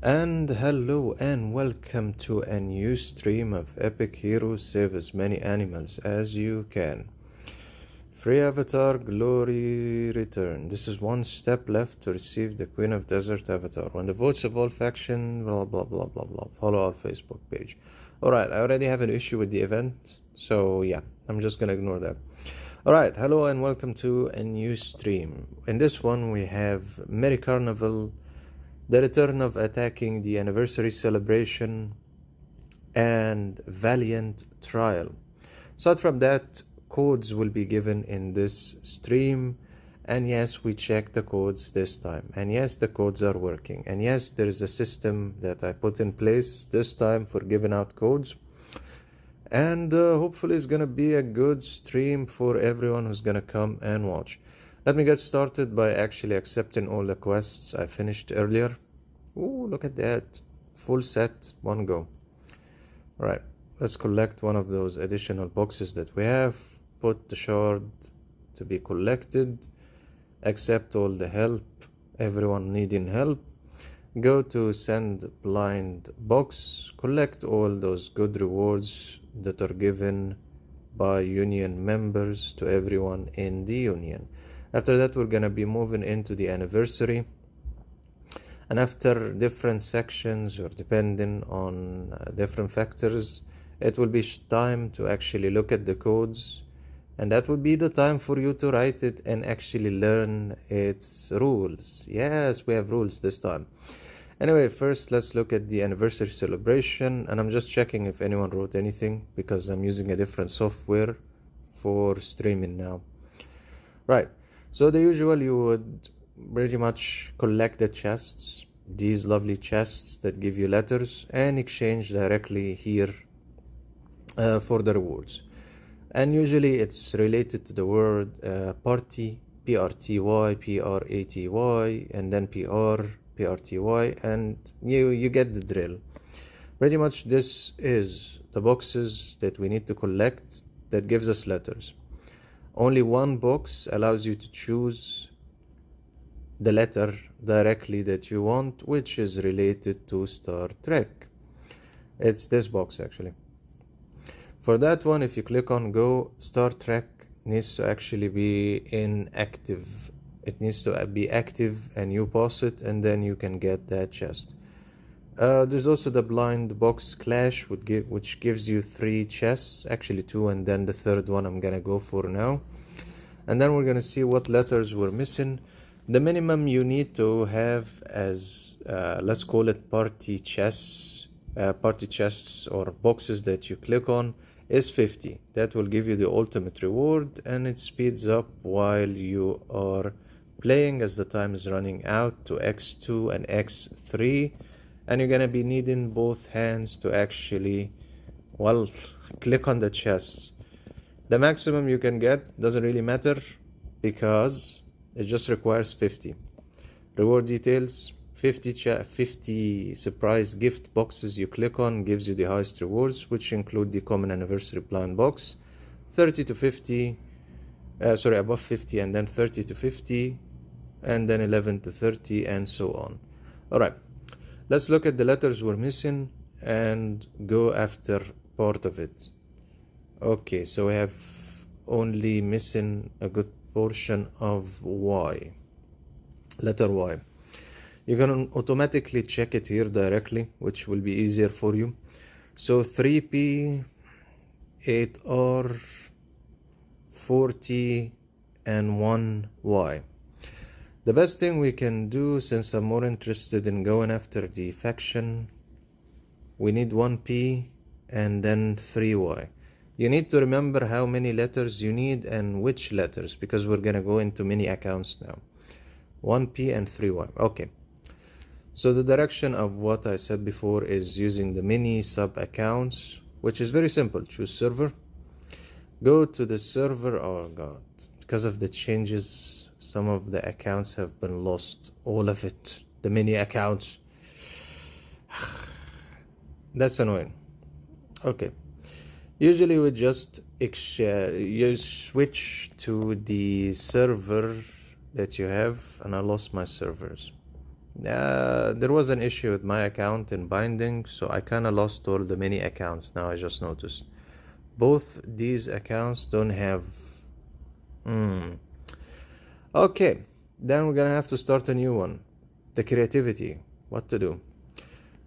And hello and welcome to a new stream of Epic Heroes Save as many animals as you can. Free Avatar Glory Return. This is one step left to receive the Queen of Desert Avatar. When the votes of all faction, blah blah blah blah blah. Follow our Facebook page. Alright, I already have an issue with the event, so yeah, I'm just gonna ignore that. Alright, hello and welcome to a new stream. In this one we have Merry Carnival, the return of attacking the anniversary celebration, and Valiant Trial. Aside from that, codes will be given in this stream, and yes, we checked the codes this time, and yes, the codes are working, and yes, there is a system that I put in place this time for giving out codes, and hopefully it's gonna be a good stream for everyone who's gonna come and watch. Let me get started by actually accepting all the quests I finished earlier. Ooh, look at that. Full set, one go. Alright, let's collect one of those additional boxes that we have. Put the shard to be collected. Accept all the help. Everyone needing help. Go to send blind box. Collect all those good rewards that are given by union members to everyone in the union. After that, we're gonna be moving into the anniversary, and after different sections, or depending on different factors, it will be time to actually look at the codes, and that would be the time for you to write it and actually learn its rules. Yes, we have rules this time. Anyway, first let's look at the anniversary celebration, and I'm just checking if anyone wrote anything because I'm using a different software for streaming now. Right. So the usual, you would pretty much collect the chests, these lovely chests that give you letters, and exchange directly here for the rewards. And usually it's related to the word party, PRTY, PRATY, and then PR, PRTY, and you get the drill. Pretty much this is the boxes that we need to collect that gives us letters. Only one box allows you to choose the letter directly that you want, which is related to Star Trek. It's this box actually. For that one, if you click on go, Star Trek needs to actually be inactive. It needs to be active, and you pass it, and then you can get that chest. There's also the blind box clash, which gives you 3 chests, actually 2, and then the third one I'm gonna go for now. And then we're gonna see what letters we're missing. The minimum you need to have as let's call it party chests or boxes that you click on is 50. That will give you the ultimate reward, and it speeds up while you are playing as the time is running out to X2 and X3. And you're gonna be needing both hands to actually, well, click on the chests. The maximum you can get doesn't really matter because it just requires 50. Reward details, 50 surprise gift boxes you click on gives you the highest rewards, which include the common anniversary blind box, 30 to 50, above 50, and then 30 to 50, and then 11 to 30, and so on. Alright. Let's look at the letters we're missing and go after part of it. Okay, so we have only missing a good portion of Y. Letter Y. You can automatically check it here directly, which will be easier for you. So 3P, 8R, 40, and 1Y. The best thing we can do, since I'm more interested in going after the faction, we need 1P and then 3Y. You need to remember how many letters you need and which letters, because we're gonna go into mini accounts now. 1P and 3Y. Okay. So the direction of what I said before is using the mini sub accounts, which is very simple. Choose server. Go to the server. Oh god. Because of the changes, some of the accounts have been lost. All of it. The mini accounts. That's annoying. Okay. Usually we just you switch to the server that you have, and I lost my servers. There was an issue with my account in binding, so I kind of lost all the mini accounts. Now I just noticed both these accounts don't have. Okay, then we're gonna have to start a new one. The creativity, what to do.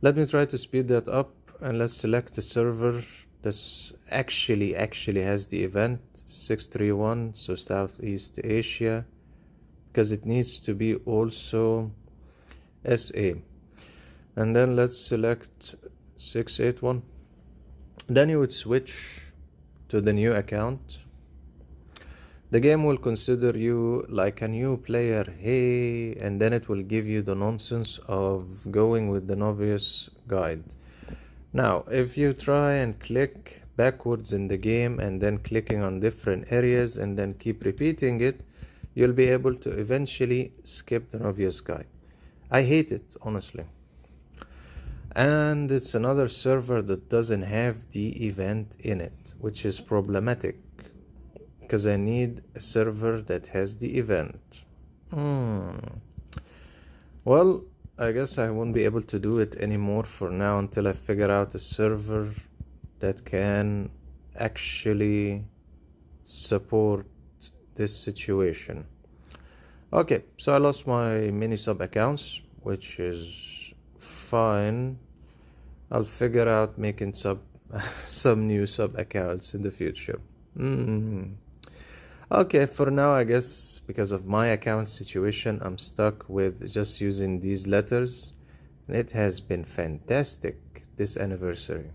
Let me try to speed that up, and let's select a server that's actually has the event 631, so Southeast Asia, because it needs to be also SA. And then let's select 681. Then you would switch to the new account. The game will consider you like a new player, hey, and then it will give you the nonsense of going with the novice guide. Now, if you try and click backwards in the game and then clicking on different areas and then keep repeating it, you'll be able to eventually skip the novice guide. I hate it, honestly. And it's another server that doesn't have the event in it, which is problematic, because I need a server that has the event. Well, I guess I won't be able to do it anymore for now until I figure out a server that can actually support this situation. Okay, so I lost my mini sub accounts, which is fine. I'll figure out making some new sub accounts in the future. Okay, for now, I guess because of my account situation, I'm stuck with just using these letters. It has been fantastic this anniversary.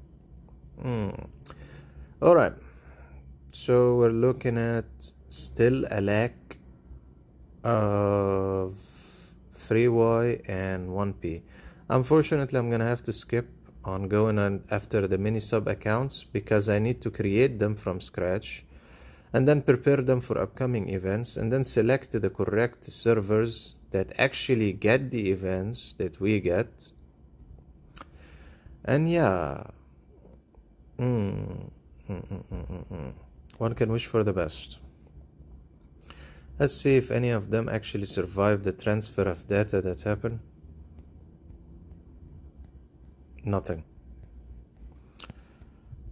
Alright, so we're looking at still a lack of 3Y and 1P. Unfortunately, I'm gonna have to skip on going on after the mini sub accounts because I need to create them from scratch and then prepare them for upcoming events and then select the correct servers that actually get the events that we get. And yeah, one can wish for the best. Let's see if any of them actually survive the transfer of data that happened. Nothing.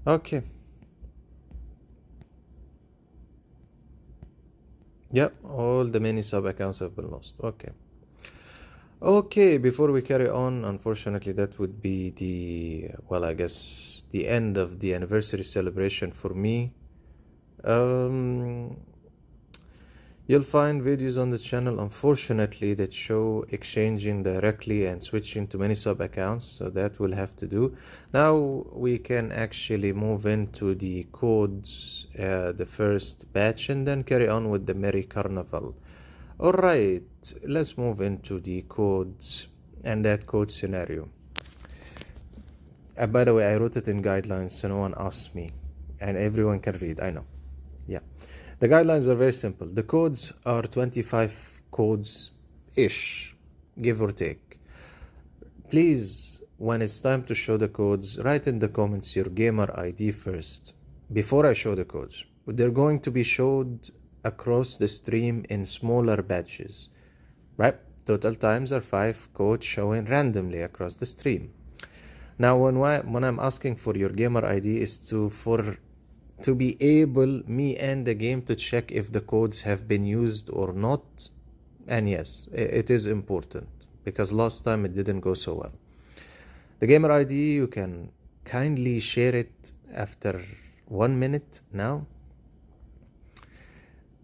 Okay. Yep, all the mini sub accounts have been lost. Okay, before we carry on, unfortunately that would be the, well, I guess the end of the anniversary celebration for me. You'll find videos on the channel, unfortunately, that show exchanging directly and switching to many sub accounts, so that we'll have to do. Now we can actually move into the codes, the first batch, and then carry on with the Merry Carnival. Alright, let's move into the codes and that code scenario. By the way, I wrote it in guidelines so no one asks me, and everyone can read, I know. Yeah. The guidelines are very simple. The codes are 25 codes-ish, give or take. Please, when it's time to show the codes, write in the comments your gamer ID first, before I show the codes. They're going to be showed across the stream in smaller batches, right? Total times are 5 codes showing randomly across the stream. Now, when I'm asking for your gamer ID is to be able, me and the game, to check if the codes have been used or not. And yes, it is important because last time it didn't go so well. The gamer ID, you can kindly share it after 1 minute now.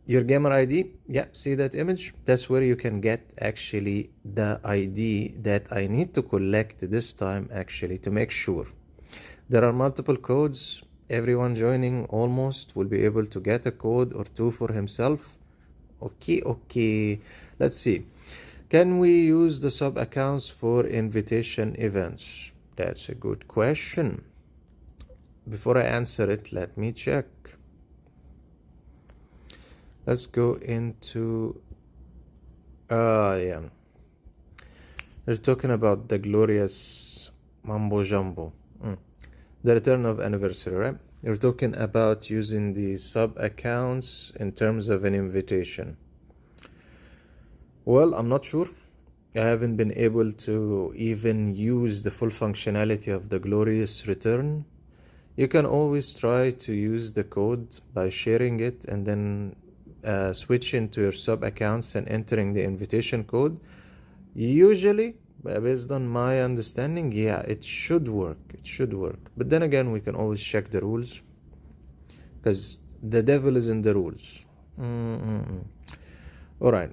Your gamer ID, yeah, see that image? That's where you can get actually the ID that I need to collect this time actually to make sure. There are multiple codes. Everyone joining almost will be able to get a code or two for himself. Okay. Let's see. Can we use the sub accounts for invitation events? That's a good question. Before I answer it, let me check. Let's go into yeah. They're talking about the glorious Mambo Jumbo. The return of anniversary, right? You're talking about using the sub accounts in terms of an invitation. Well, I'm not sure. I haven't been able to even use the full functionality of the glorious return. You can always try to use the code by sharing it and then switch into your sub accounts and entering the invitation code. Usually, based on my understanding, yeah, it should work. It should work. But then again, we can always check the rules, because the devil is in the rules. All right.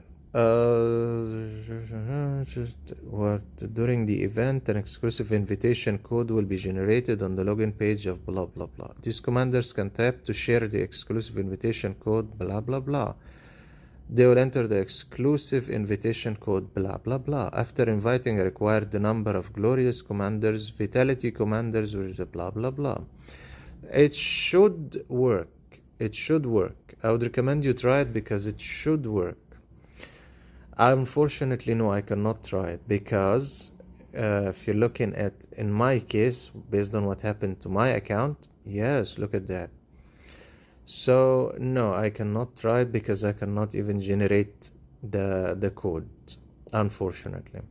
During the event, an exclusive invitation code will be generated on the login page of blah blah blah. These commanders can tap to share the exclusive invitation code blah blah blah. They will enter the exclusive invitation code blah blah blah. After inviting a required number of glorious commanders, vitality commanders will blah blah blah. It should work. It should work. I would recommend you try it because it should work. Unfortunately, no, I cannot try it because if you're looking at, in my case, based on what happened to my account, yes, look at that. So, no, I cannot try it because I cannot even generate the code, unfortunately.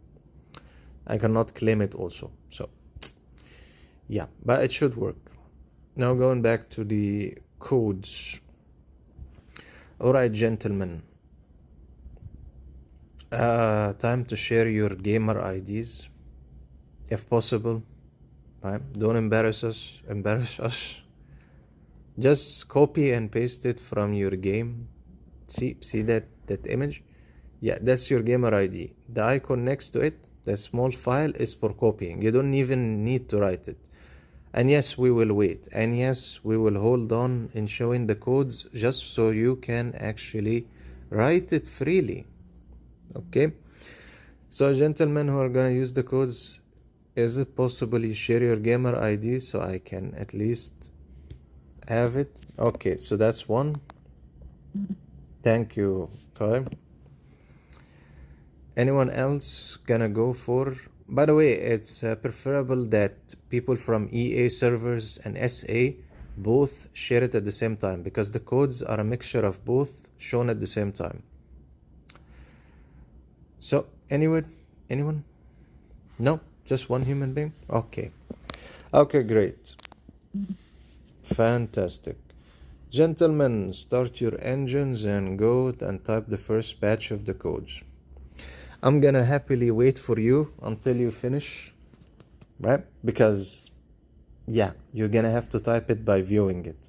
I cannot claim it also. So, yeah, but it should work. Now going back to the codes. Alright, gentlemen. Time to share your gamer IDs, if possible. Right? Don't embarrass us. Just copy and paste it from your game. See that image? Yeah, that's your gamer ID. The icon next to it, the small file, is for copying. You don't even need to write it. And yes, we will wait. And yes, we will hold on in showing the codes just so you can actually write it freely. Okay? So, gentlemen who are going to use the codes, is it possible you share your gamer ID so I can at least have it? Okay, so that's one. Thank you, Kai. Anyone else gonna go for? By the way, it's preferable that people from EA servers and SA both share it at the same time, because the codes are a mixture of both shown at the same time. So, anyone? No? Just one human being? Okay. Okay, great. Fantastic. Gentlemen, start your engines and go and type the first batch of the codes. I'm gonna happily wait for you until you finish, right? Because, yeah, you're gonna have to type it by viewing it.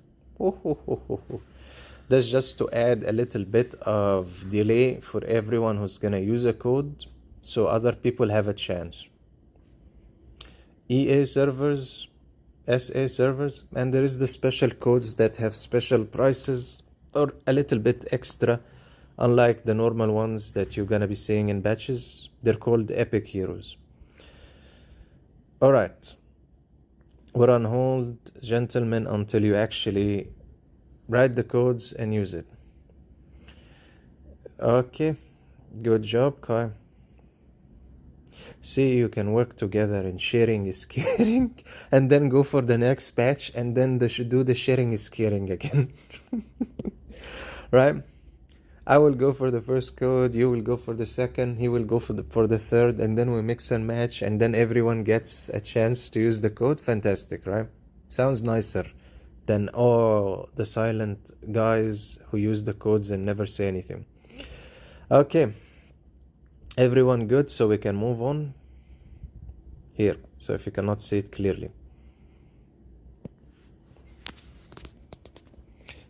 That's just to add a little bit of delay for everyone who's gonna use a code, so other people have a chance. EA servers, SA servers, and there is the special codes that have special prices or a little bit extra, unlike the normal ones that you're gonna be seeing in batches. They're called Epic Heroes. Alright, we're on hold, gentlemen, until you actually write the codes and use it. Okay, good job, Kai. See, you can work together, and sharing is caring, and then go for the next batch, and then they should do the sharing is caring again. Right? I will go for the first code, you will go for the second, he will go for the third, and then we mix and match, and then everyone gets a chance to use the code. Fantastic, right? Sounds nicer than all the silent guys who use the codes and never say anything. Okay. Everyone good, so we can move on here. So if you cannot see it clearly,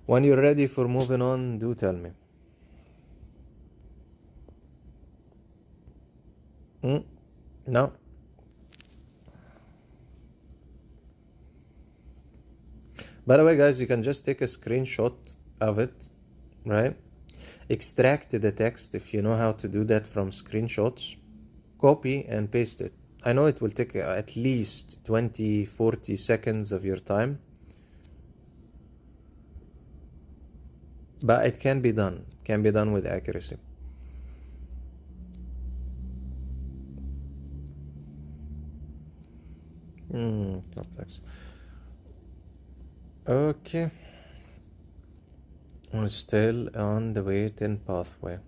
when you're ready for moving on, do tell me. No? By the way, guys, you can just take a screenshot of it, right? Extract the text if you know how to do that from screenshots, copy and paste it. I know it will take at least 20-40 seconds of your time, but it can be done. It can be done with accuracy. Complex. Okay. We're still on the waiting pathway.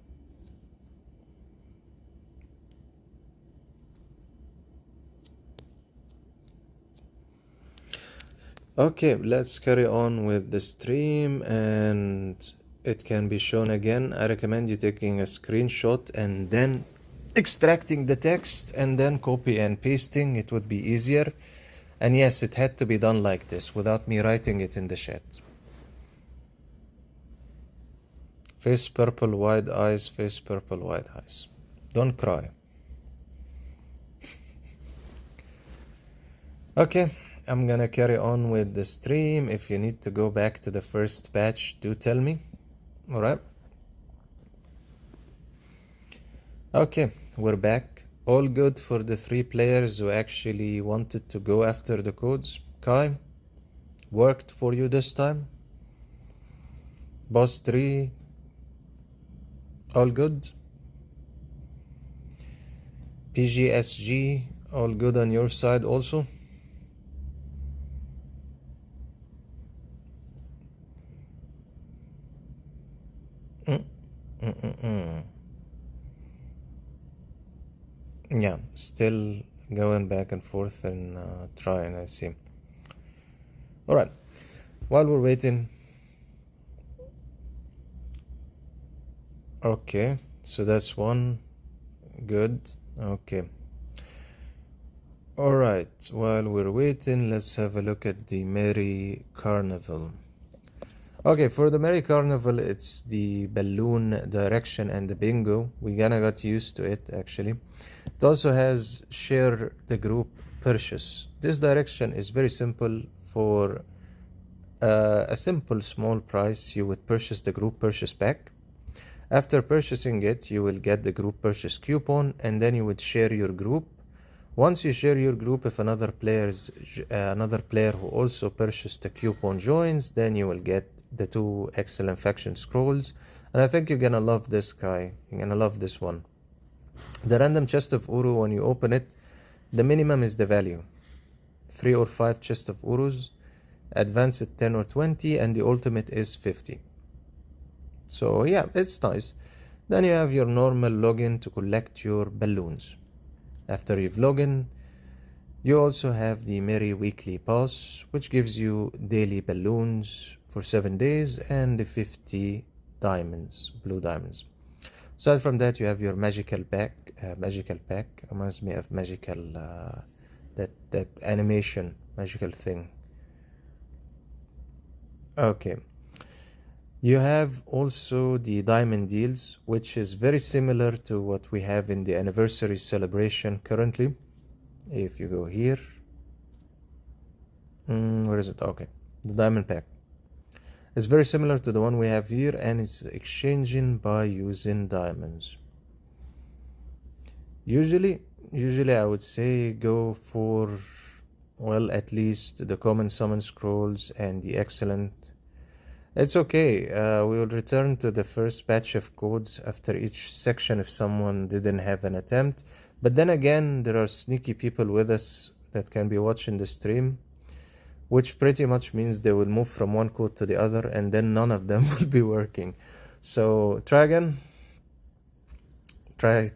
Okay, let's carry on with the stream, and it can be shown again. I recommend you taking a screenshot and then extracting the text and then copy and pasting. It would be easier. And yes, it had to be done like this without me writing it in the chat. Face purple, wide eyes, face purple, wide eyes. Don't cry. Okay, I'm gonna carry on with the stream. If you need to go back to the first batch, do tell me. Alright. Okay, we're back. All good for the 3 players who actually wanted to go after the codes. Kai, worked for you this time? Boss 3, all good? PGSG, all good on your side also? Yeah, still going back and forth and trying, I see. Alright, while we're waiting. Okay, so that's one. Good. Okay. Alright, while we're waiting, let's have a look at the Merry Carnival. Okay, for the Merry Carnival, it's the balloon direction and the bingo. We kinda got used to it, actually. It also has share the group purchase. This direction is very simple. For a simple small price, you would purchase the group purchase pack. After purchasing it, you will get the group purchase coupon, and then you would share your group. Once you share your group, if another player who also purchased the coupon joins, then you will get the 2 excellent faction scrolls. And I think you're gonna love this guy. You're gonna love this one. The random chest of Uru, when you open it, the minimum is the value. 3 or 5 chest of Urus, advanced 10 or 20, and the ultimate is 50. So yeah, it's nice. Then you have your normal login to collect your balloons. After you've logged in, you also have the Merry Weekly Pass, which gives you daily balloons for 7 days and 50 diamonds, blue diamonds. Aside from that, you have your magical pack. Magical pack reminds me of magical, that animation, magical thing. Okay. You have also the diamond deals, which is very similar to what we have in the anniversary celebration currently. If you go here, where is it? Okay, the diamond pack is very similar to the one we have here, and it's exchanging by using diamonds. Usually I would say go for, well, at least the common summon scrolls and the excellent. It's okay, we will return to the first batch of codes after each section if someone didn't have an attempt. But then again, there are sneaky people with us that can be watching the stream, which pretty much means they will move from one code to the other, and then none of them will be working. So try again. Try.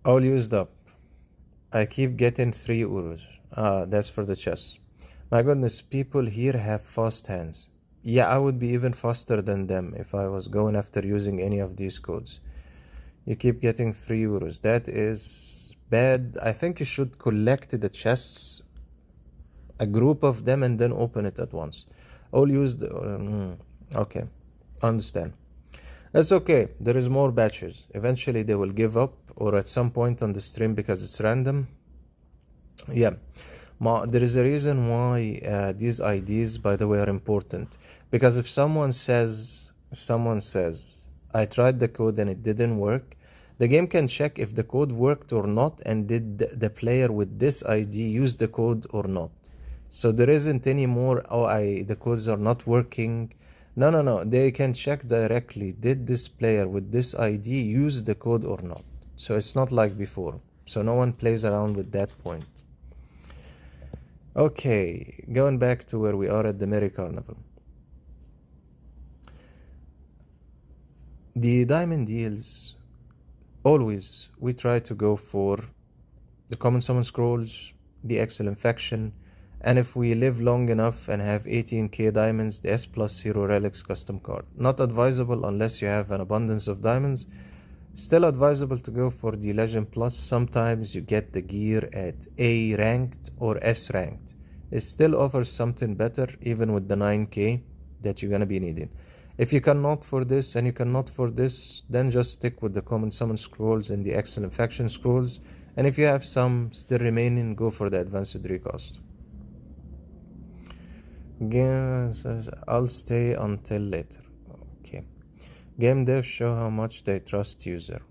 All used up. I keep getting 3 Urus. That's for the chess. My goodness, people here have fast hands. Yeah, I would be even faster than them if I was going after using any of these codes. You keep getting 3 Urus. That is bad. I think you should collect the chests, a group of them, and then open it at once. All used. Okay, understand. That's okay. There is more batches. Eventually they will give up, or at some point on the stream, because it's random. Yeah, there is a reason why these IDs, by the way, are important. Because if someone says, I tried the code and it didn't work, the game can check if the code worked or not, and did the player with this ID use the code or not. So there isn't any more, the codes are not working. No. They can check directly, did this player with this ID use the code or not? So it's not like before. So no one plays around with that point. Okay, going back to where we are at the Merry Carnival. The diamond deals always we try to go for the common summon scrolls, the XL infection, and if we live long enough and have 18k diamonds, the S plus hero relics custom card. Not advisable unless you have an abundance of diamonds. Still advisable to go for the legend plus. Sometimes you get the gear at A ranked or S ranked. It still offers something better even with the 9k that you're gonna be needing. If you cannot for this and you cannot for this, then just stick with the common summon scrolls and the XL infection scrolls. And if you have some still remaining, go for the advanced recost. I'll stay until later. Okay. Game devs show how much they trust user.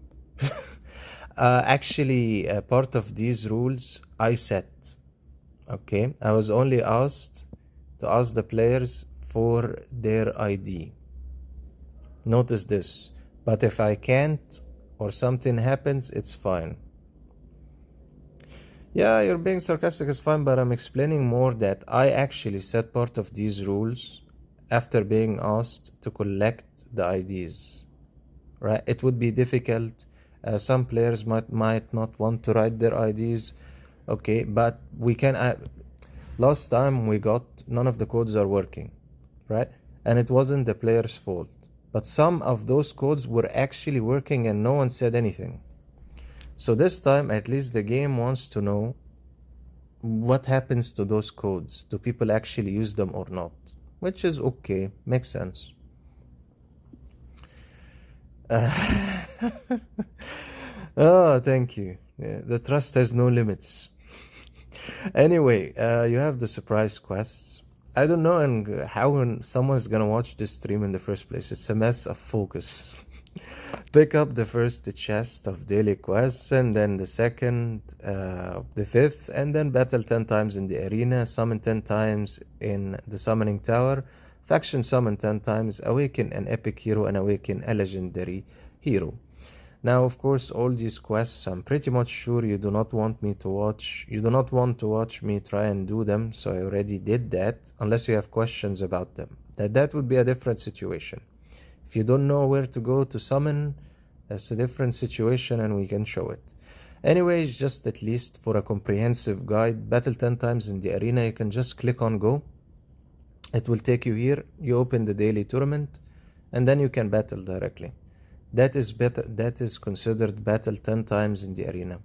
Actually, part of these rules I set. Okay. I was only asked to ask the players for their ID. Notice this. But if I can't or something happens, it's fine. Yeah, you're being sarcastic is fine, but I'm explaining more that I actually set part of these rules after being asked to collect the IDs. Right? It would be difficult. Some players might not want to write their IDs. Okay, but we can. Last time we got none of the codes are working, right? And it wasn't the player's fault. But some of those codes were actually working and no one said anything. So this time, at least the game wants to know what happens to those codes. Do people actually use them or not? Which is okay, makes sense. Oh, thank you. Yeah, the trust has no limits. Anyway, you have the surprise quests. I don't know how someone's gonna watch this stream in the first place. It's a mess of focus. Pick up the first chest of daily quests, and then the second, the fifth, and then battle 10 times in the arena, summon 10 times in the summoning tower, faction summon 10 times, awaken an epic hero, and awaken a legendary hero. Now, of course, all these quests, I'm pretty much sure you do not want me to watch. You do not want to watch me try and do them, so I already did that, unless you have questions about them. That would be a different situation. If you don't know where to go to summon, that's a different situation and we can show it. Anyways, just at least for a comprehensive guide, battle 10 times in the arena, you can just click on go. It will take you here. You open the daily tournament and then you can battle directly. That is considered battle 10 times in the arena.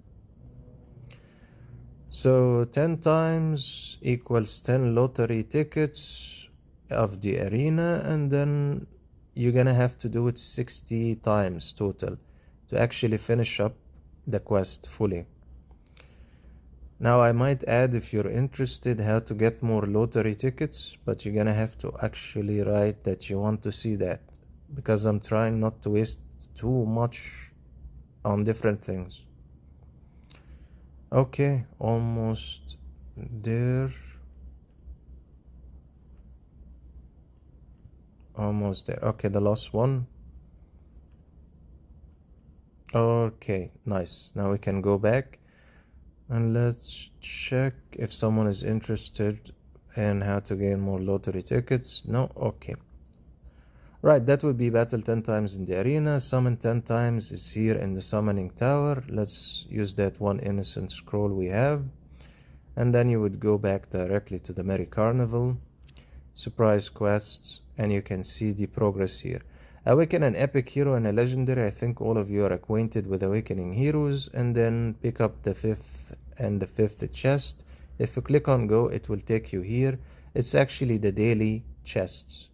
So 10 times equals 10 lottery tickets of the arena, and then you're gonna have to do it 60 times total to actually finish up the quest fully. Now I might add, if you're interested how to get more lottery tickets, but you're gonna have to actually write that you want to see that, because I'm trying not to waste too much on different things. Okay, almost there. Almost there. Okay, the last one. Okay, nice. Now we can go back and let's check if someone is interested in how to gain more lottery tickets. No? Okay. Right, that would be battle 10 times in the arena. Summon 10 times is here in the summoning tower. Let's use that one innocent scroll we have. And then you would go back directly to the Merry Carnival. Surprise quests, and you can see the progress here. Awaken an epic hero and a legendary. I think all of you are acquainted with awakening heroes. And then pick up the fifth and the fifth chest. If you click on go, it will take you here. It's actually the daily chests.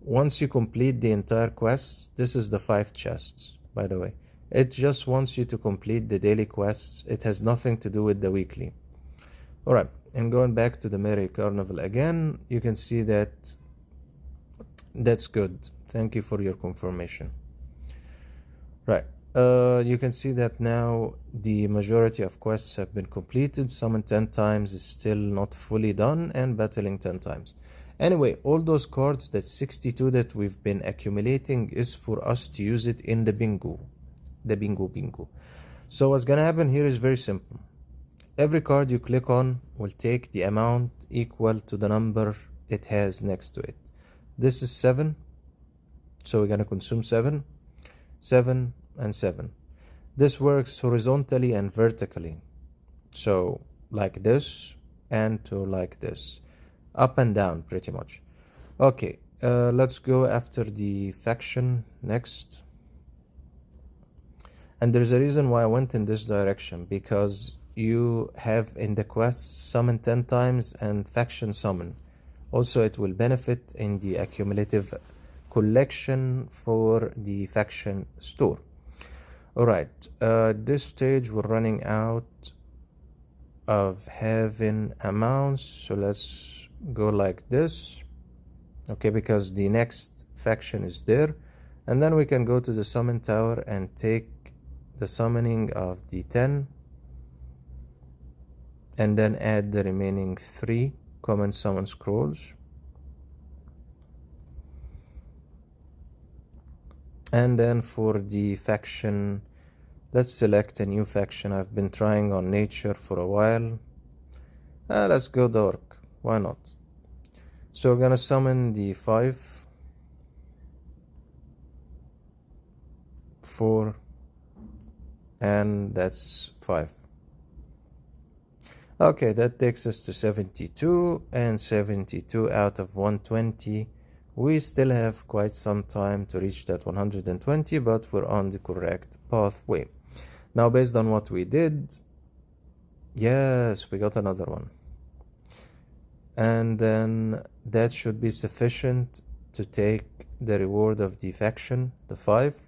Once you complete the entire quest, this is the 5 chests, by the way. It just wants you to complete the daily quests. It has nothing to do with the weekly. Alright, and going back to the Merry Carnival again, you can see that that's good. Thank you for your confirmation. Right, you can see that now the majority of quests have been completed. Summon 10 times is still not fully done, and battling 10 times. Anyway, all those cards, that 62 that we've been accumulating, is for us to use it in the bingo. The bingo. So what's gonna happen here is very simple. Every card you click on will take the amount equal to the number it has next to it. This is 7, so we're gonna consume 7. 7 and 7. This works horizontally and vertically. So like this and to like this. Up and down pretty much. Okay, let's go after the faction next. And there's a reason why I went in this direction, because you have in the quest summon 10 times and faction summon. Also, it will benefit in the accumulative collection for the faction store. Alright, this stage we're running out of having amounts, so let's go like this. Okay, because the next faction is there. And then we can go to the summon tower and take the summoning of the 10 and then add the remaining 3 common summon scrolls. And then for the faction, let's select a new faction. I've been trying on nature for a while. Let's go dark, why not? So we're gonna summon the 5, 4, and that's 5. Okay, that takes us to 72, and 72 out of 120. We still have quite some time to reach that 120, but we're on the correct pathway. Now, based on what we did, yes, we got another one. And then that should be sufficient to take the reward of the faction, the 5.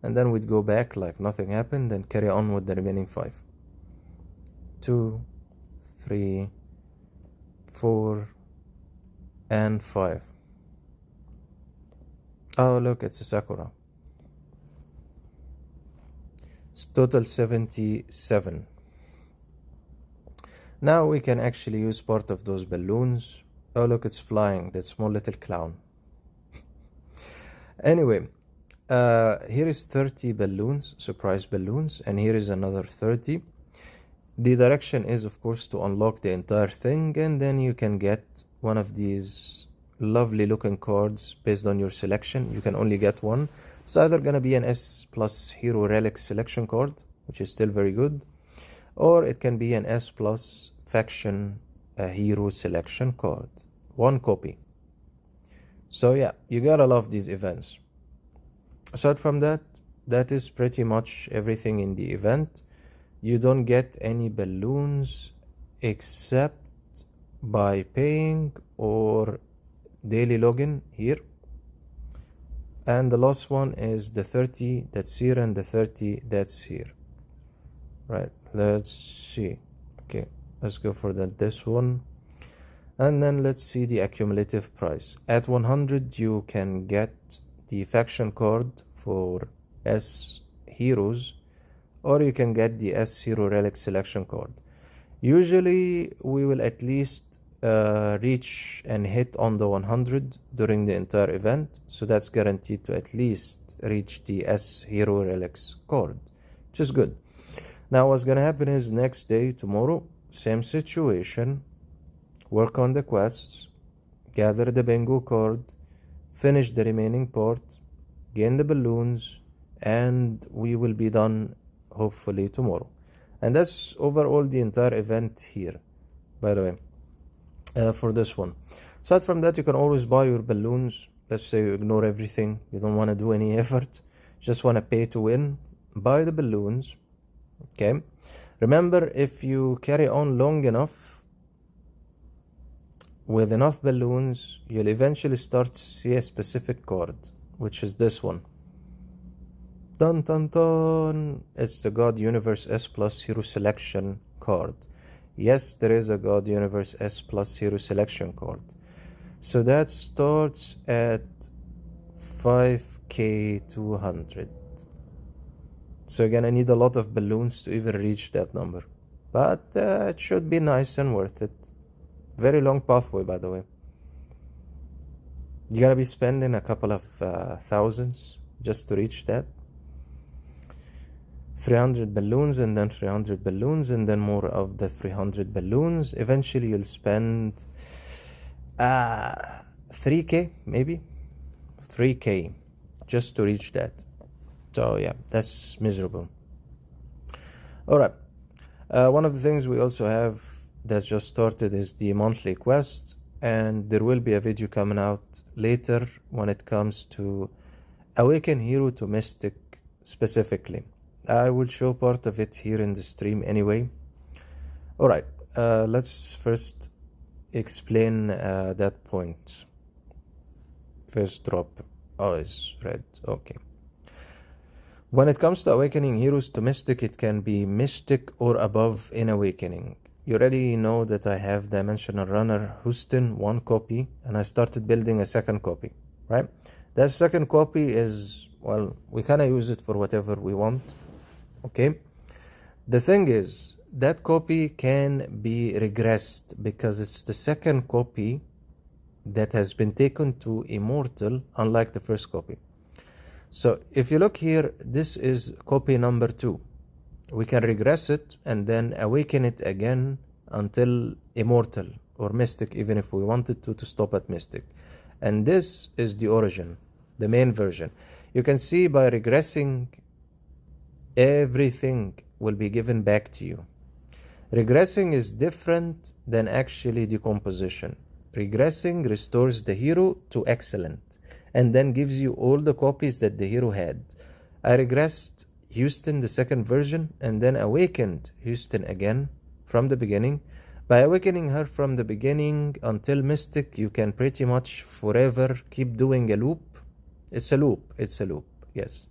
And then we'd go back like nothing happened and carry on with the remaining 5. 2, 3, 4, and 5. Oh, look, it's a Sakura. It's total 77. Now we can actually use part of those balloons. Oh, look, it's flying, that small little clown. Anyway, here is 30 balloons, surprise balloons, and here is another 30. The direction is, of course, to unlock the entire thing, and then you can get one of these lovely looking cards based on your selection. You can only get one. It's either gonna be an S plus hero relic selection card, which is still very good, or it can be an S plus faction hero selection card. One copy. So yeah, you gotta love these events. Aside from that, that is pretty much everything in the event. You don't get any balloons except by paying or daily login here. And the last one is the 30 that's here and the 30 that's here. Right, let's see. Okay, let's go for this one. And then let's see the accumulative price. At 100 you can get the faction card for S heroes, or you can get the S hero relic selection card. Usually we will at least reach and hit on the 100 during the entire event, so that's guaranteed to at least reach the S hero relics card, which is good. Now what's gonna happen is next day, tomorrow, same situation, work on the quests, gather the bingo card, finish the remaining part, gain the balloons, and we will be done hopefully tomorrow. And that's overall the entire event here, by the way, for this one. Aside from that, you can always buy your balloons. Let's say you ignore everything, you don't want to do any effort, just want to pay to win, buy the balloons. Okay, remember, if you carry on long enough with enough balloons, you'll eventually start to see a specific card, which is this one. Dun dun dun! It's the God Universe S Plus Hero Selection card. Yes, there is a God Universe S Plus Hero Selection card. So that starts at 5k200. So you're gonna need a lot of balloons to even reach that number. But it should be nice and worth it. Very long pathway, by the way. You're gonna be spending a couple of thousands just to reach that. 300 balloons and then 300 balloons and then more of the 300 balloons. Eventually you'll spend 3k, maybe 3k just to reach that. So yeah, that's miserable. Alright, one of the things we also have that just started is the monthly quest, and there will be a video coming out later when it comes to Awaken Hero to Mystic specifically. I will show part of it here in the stream anyway. Alright, let's first explain that point. First drop. Oh, it's red. Okay. When it comes to awakening heroes to mystic, it can be mystic or above in awakening. You already know that I have Dimensional Runner Houston 1 copy, and I started building a second copy, right? That second copy is, well, we kind of use it for whatever we want, okay? The thing is, that copy can be regressed because it's the second copy that has been taken to immortal, unlike the first copy. So if you look here, this is copy number 2. We can regress it and then awaken it again until immortal or mystic, even if we wanted to stop at mystic. And this is the origin, the main version. You can see by regressing, everything will be given back to you. Regressing is different than actually decomposition. Regressing restores the hero to excellent and then gives you all the copies that the hero had. I regressed Houston, the second version, and then awakened Houston again from the beginning. By awakening her from the beginning until Mystic, you can pretty much forever keep doing a loop. It's a loop, yes.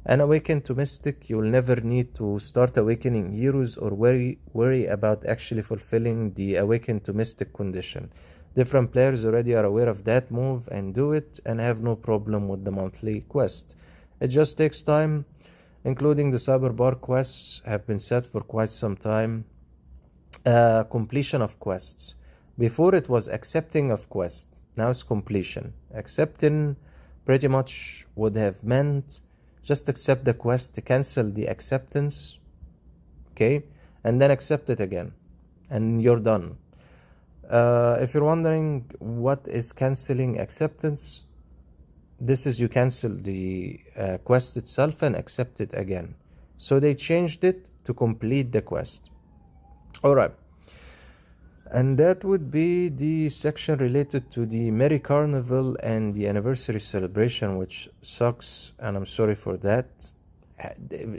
And awaken to Mystic, you will never need to start awakening heroes or worry about actually fulfilling the awaken to Mystic condition. Different players already are aware of that move and do it and have no problem with the monthly quest. It just takes time, including the Cyberbar quests have been set for quite some time. Completion of quests. Before it was accepting of quests, now it's completion. Accepting pretty much would have meant just accept the quest, cancel the acceptance, okay, and then accept it again, and you're done. If you're wondering what is canceling acceptance, this is you cancel the quest itself and accept it again. So they changed it to complete the quest. Alright. And that would be the section related to the Merry Carnival and the anniversary celebration, which sucks, and I'm sorry for that.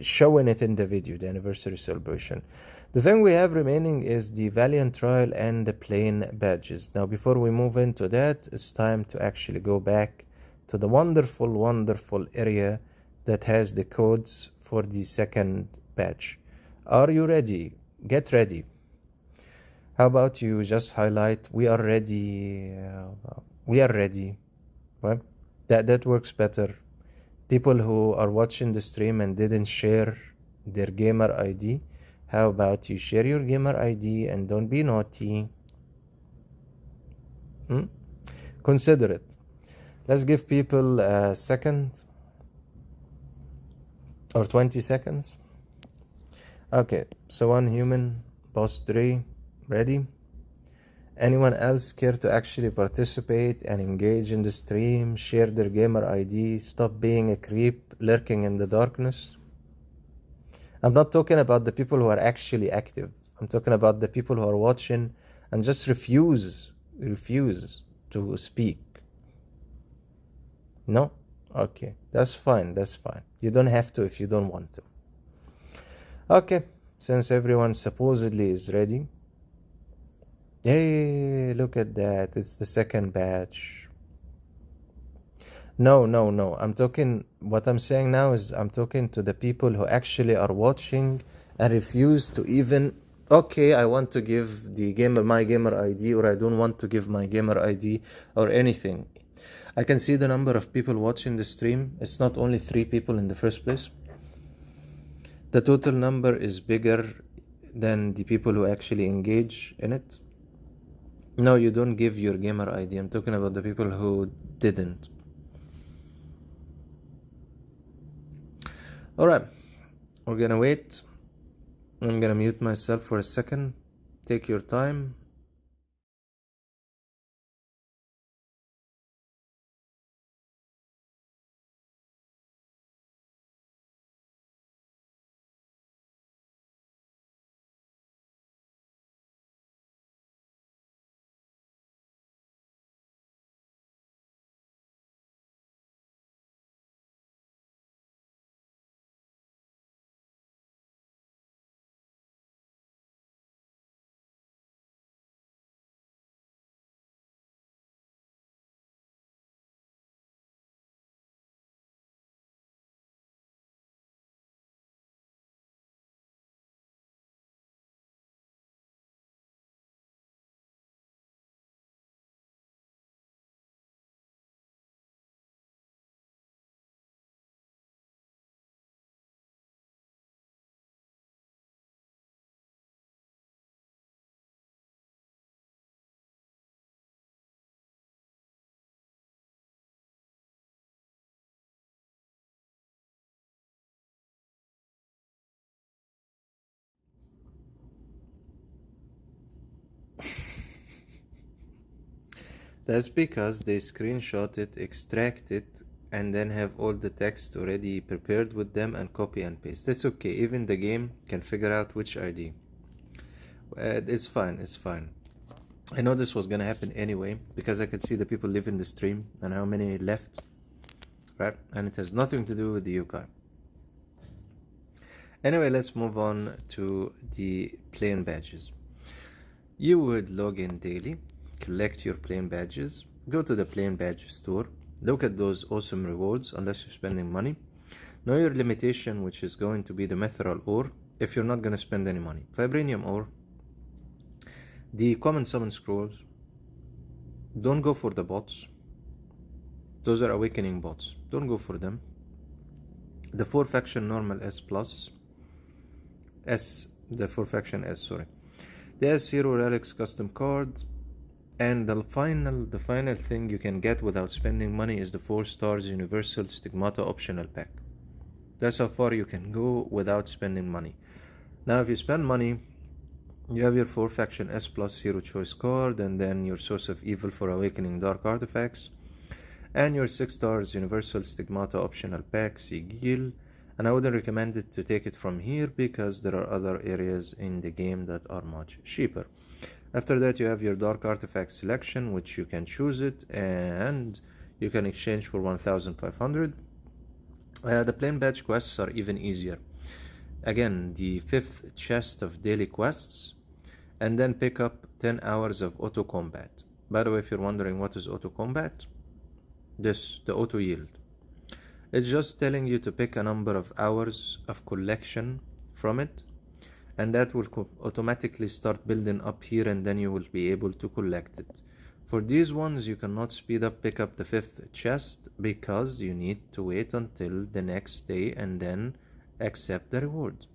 Showing it in the video, the anniversary celebration. The thing we have remaining is the Valiant Trial and the plain badges. Now, before we move into that, it's time to actually go back to the wonderful, wonderful area that has the codes for the second badge. Are you ready? Get ready. How about you just highlight, we are ready, well, that works better. People who are watching the stream and didn't share their gamer ID, how about you share your gamer ID and don't be naughty. Consider it. Let's give people a second or 20 seconds. Okay, so one human, boss 3, ready? Anyone else care to actually participate and engage in the stream, share their gamer ID, stop being a creep lurking in the darkness? I'm not talking about the people who are actually active. I'm talking about the people who are watching and just refuse to speak. No? Okay, that's fine. You don't have to if you don't want to. Okay, since everyone supposedly is ready. Hey, look at that. It's the second batch. No. What I'm saying now is I'm talking to the people who actually are watching and refuse to even, okay, I want to give my gamer ID, or I don't want to give my gamer ID or anything. I can see the number of people watching the stream. It's not only 3 people in the first place. The total number is bigger than the people who actually engage in it. No, you don't give your gamer ID. I'm talking about the people who didn't. Alright, we're gonna wait. I'm gonna mute myself for a second. Take your time. That's because they screenshot it, extract it, and then have all the text already prepared with them and copy and paste. That's okay. Even the game can figure out which ID. It's fine. It's fine. I know this was gonna happen anyway because I could see the people leaving the stream and how many left, right? And it has nothing to do with the yokai. Anyway, let's move on to the plain badges. You would log in daily, collect your plain badges, go to the plain badge store, look at those awesome rewards unless you're spending money, know your limitation, which is going to be the mithril ore if you're not going to spend any money, vibranium ore, the common summon scrolls. Don't go for the bots. Those are awakening bots. Don't go for them. The 4 faction normal S+, the 4 faction S, sorry. The S0 relics custom card, and the final thing you can get without spending money is the 4 stars universal stigmata optional pack. That's how far you can go without spending money. Now if you spend money, you have your 4 faction S+ hero choice card, and then your source of evil for awakening dark artifacts, and your 6 stars universal stigmata optional pack Sigil. And I wouldn't recommend it to take it from here because there are other areas in the game that are much cheaper. After that you have your dark artifact selection, which you can choose it and you can exchange for 1500. The plain badge quests are even easier. Again, the 5th chest of daily quests, and then pick up 10 hours of auto combat. By the way, if you're wondering what is auto combat, the auto yield. It's just telling you to pick a number of hours of collection from it, and that will automatically start building up here, and then you will be able to collect it. For these ones, you cannot speed up pick up the 5th chest because you need to wait until the next day and then accept the reward.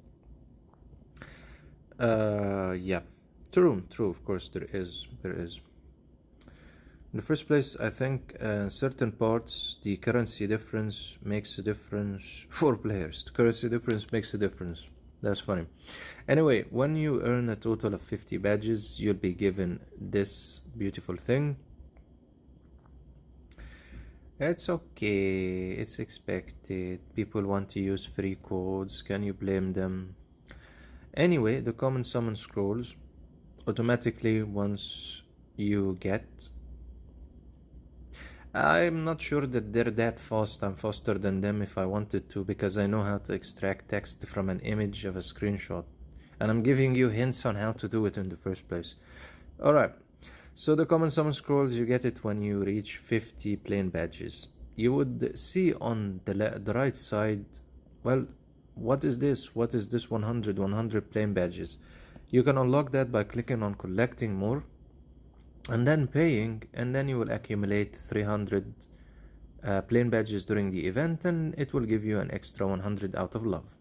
Yeah, true, of course there is. In the first place, I think certain parts, the currency difference makes a difference for players. The currency difference makes a difference. That's funny. Anyway, when you earn a total of 50 badges, you'll be given this beautiful thing. It's okay. It's expected. People want to use free codes. Can you blame them? Anyway, the common summon scrolls automatically once you get. I'm not sure that they're that fast. I'm faster than them if I wanted to, because I know how to extract text from an image of a screenshot. And I'm giving you hints on how to do it in the first place. Alright, so the common summon scrolls, you get it when you reach 50 plain badges. You would see on the right side, well, what is this? What is this 100 plain badges? You can unlock that by clicking on collecting more, and then paying, and then you will accumulate 300 plain badges during the event, and it will give you an extra 100 out of love.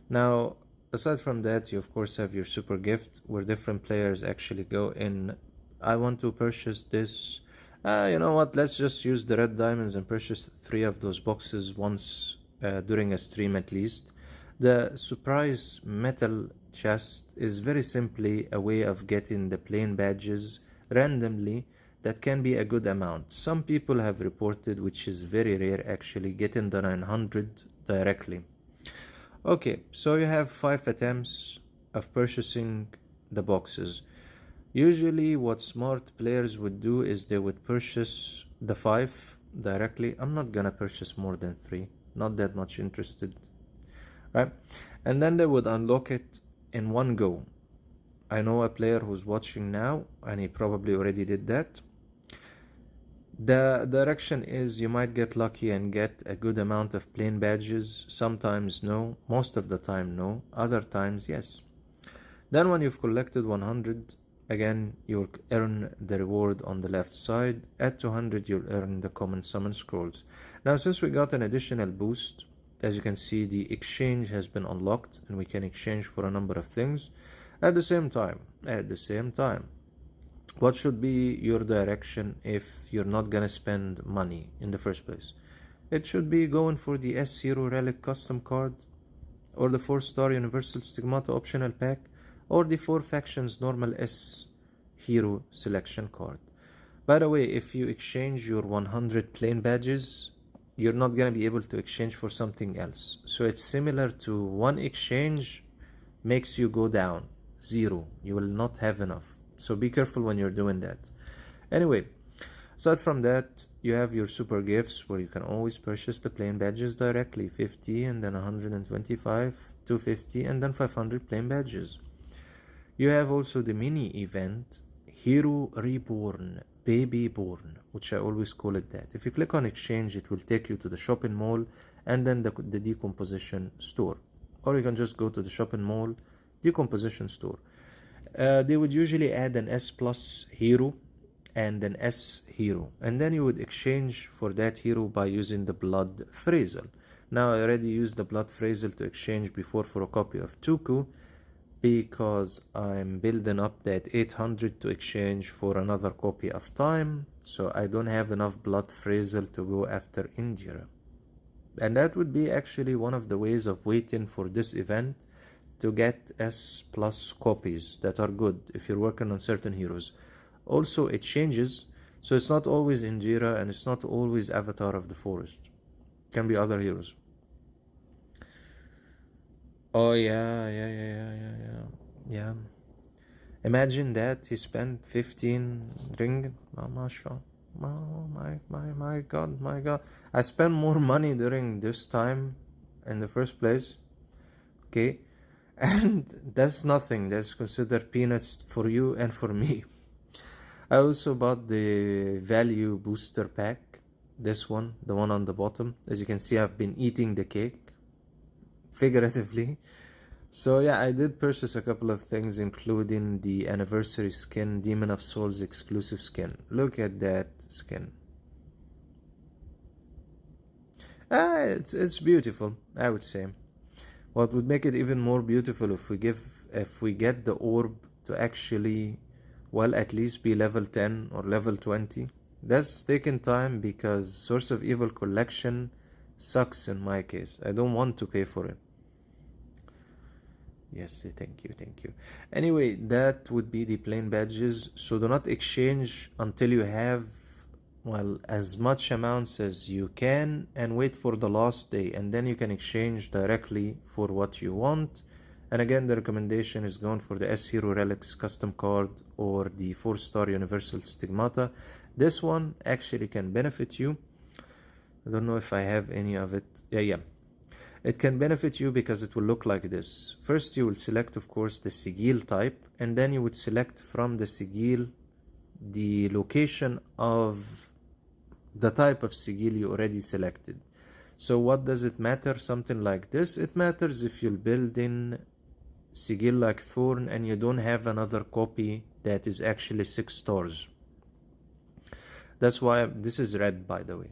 Now, aside from that, you of course have your super gift, where different players actually go in. I want to purchase this. You know what? Let's just use the red diamonds and purchase 3 of those boxes once during a stream at least. The surprise metal chest is very simply a way of getting the plain badges randomly. That can be a good amount. Some people have reported, which is very rare actually, getting the 900 directly. Okay, so you have 5 attempts of purchasing the boxes. Usually what smart players would do is they would purchase the 5 directly. I'm not gonna purchase more than 3, not that much interested, right? And then they would unlock it in one go. I know a player who's watching now, and he probably already did that. The direction is you might get lucky and get a good amount of plain badges. Sometimes no, most of the time no, other times yes. Then when you've collected 100, again you'll earn the reward on the left side. At 200 you'll earn the common summon scrolls. Now since we got an additional boost, as you can see the exchange has been unlocked, and we can exchange for a number of things. At the same time, what should be your direction if you're not gonna spend money in the first place? It should be going for the S0 relic custom card, or the 4-star universal stigmata optional pack, or the 4 factions normal S hero selection card. By the way, if you exchange your 100 plain badges, you're not going to be able to exchange for something else. So it's similar to one exchange makes you go down, 0. You will not have enough. So be careful when you're doing that. Anyway, aside from that, you have your super gifts where you can always purchase the plain badges directly, 50 and then 125, 250 and then 500 plain badges. You have also the mini event, Hero Reborn, Baby Born, which I always call it that. If you click on exchange, it will take you to the shopping mall and then the decomposition store. Or you can just go to the shopping mall, decomposition store. They would usually add an S plus hero and an S hero, and then you would exchange for that hero by using the blood phrasal. Now I already used the blood phrasal to exchange before for a copy of Toku, because I'm building up that 800 to exchange for another copy of Time, so I don't have enough blood phrasal to go after Indira. And that would be actually one of the ways of waiting for this event to get S plus copies that are good if you're working on certain heroes. Also, it changes, so it's not always Indira and it's not always Avatar of the Forest. It can be other heroes. Oh yeah. Imagine that he spent 15 ringgit. My god. I spent more money during this time in the first place. Okay. And that's nothing. That's considered peanuts for you and for me. I also bought the value booster pack. This one, the one on the bottom. As you can see, I've been eating the cake. Figuratively. So yeah, I did purchase a couple of things, including the anniversary skin, Demon of Souls exclusive skin. Look at that skin. It's beautiful, I would say. What would make it even more beautiful if we get the orb to actually, well, at least be level 10 or level 20. That's taken time because Source of Evil collection sucks in my case. I don't want to pay for it. Yes, thank you. Anyway, that would be the plain badges. So do not exchange until you have, well, as much amounts as you can, and wait for the last day, and then you can exchange directly for what you want. And again, the recommendation is going for the S Hero Relics custom card or the 4-star Universal Stigmata. This one actually can benefit you. I don't know if I have any of it. Yeah. It can benefit you because it will look like this. First, you will select, of course, the sigil type, and then you would select from the sigil the location of the type of sigil you already selected. So what does it matter? Something like this. It matters if you'll build in sigil like Thorn and you don't have another copy that is actually 6 stars. That's why this is red, by the way.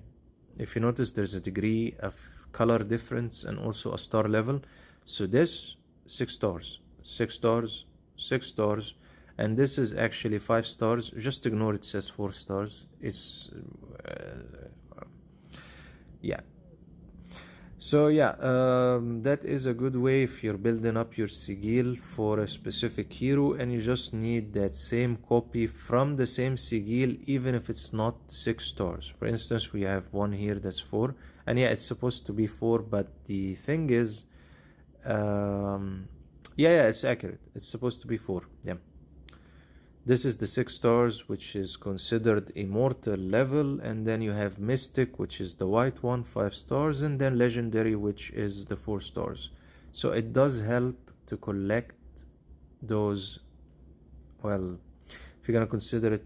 If you notice, there's a degree of color difference and also a star level. So this 6 stars, 6 stars, 6 stars, and this is actually 5 stars. Just ignore it says 4 stars. It's yeah. So yeah, that is a good way if you're building up your sigil for a specific hero and you just need that same copy from the same sigil, even if it's not 6 stars. For instance, we have one here that's 4, and yeah, it's supposed to be 4, but the thing is, yeah, it's accurate. It's supposed to be 4. Yeah. This is the 6 stars, which is considered immortal level, and then you have Mystic, which is the white one, 5 stars, and then Legendary, which is the 4 stars. So it does help to collect those, well, if you're gonna consider it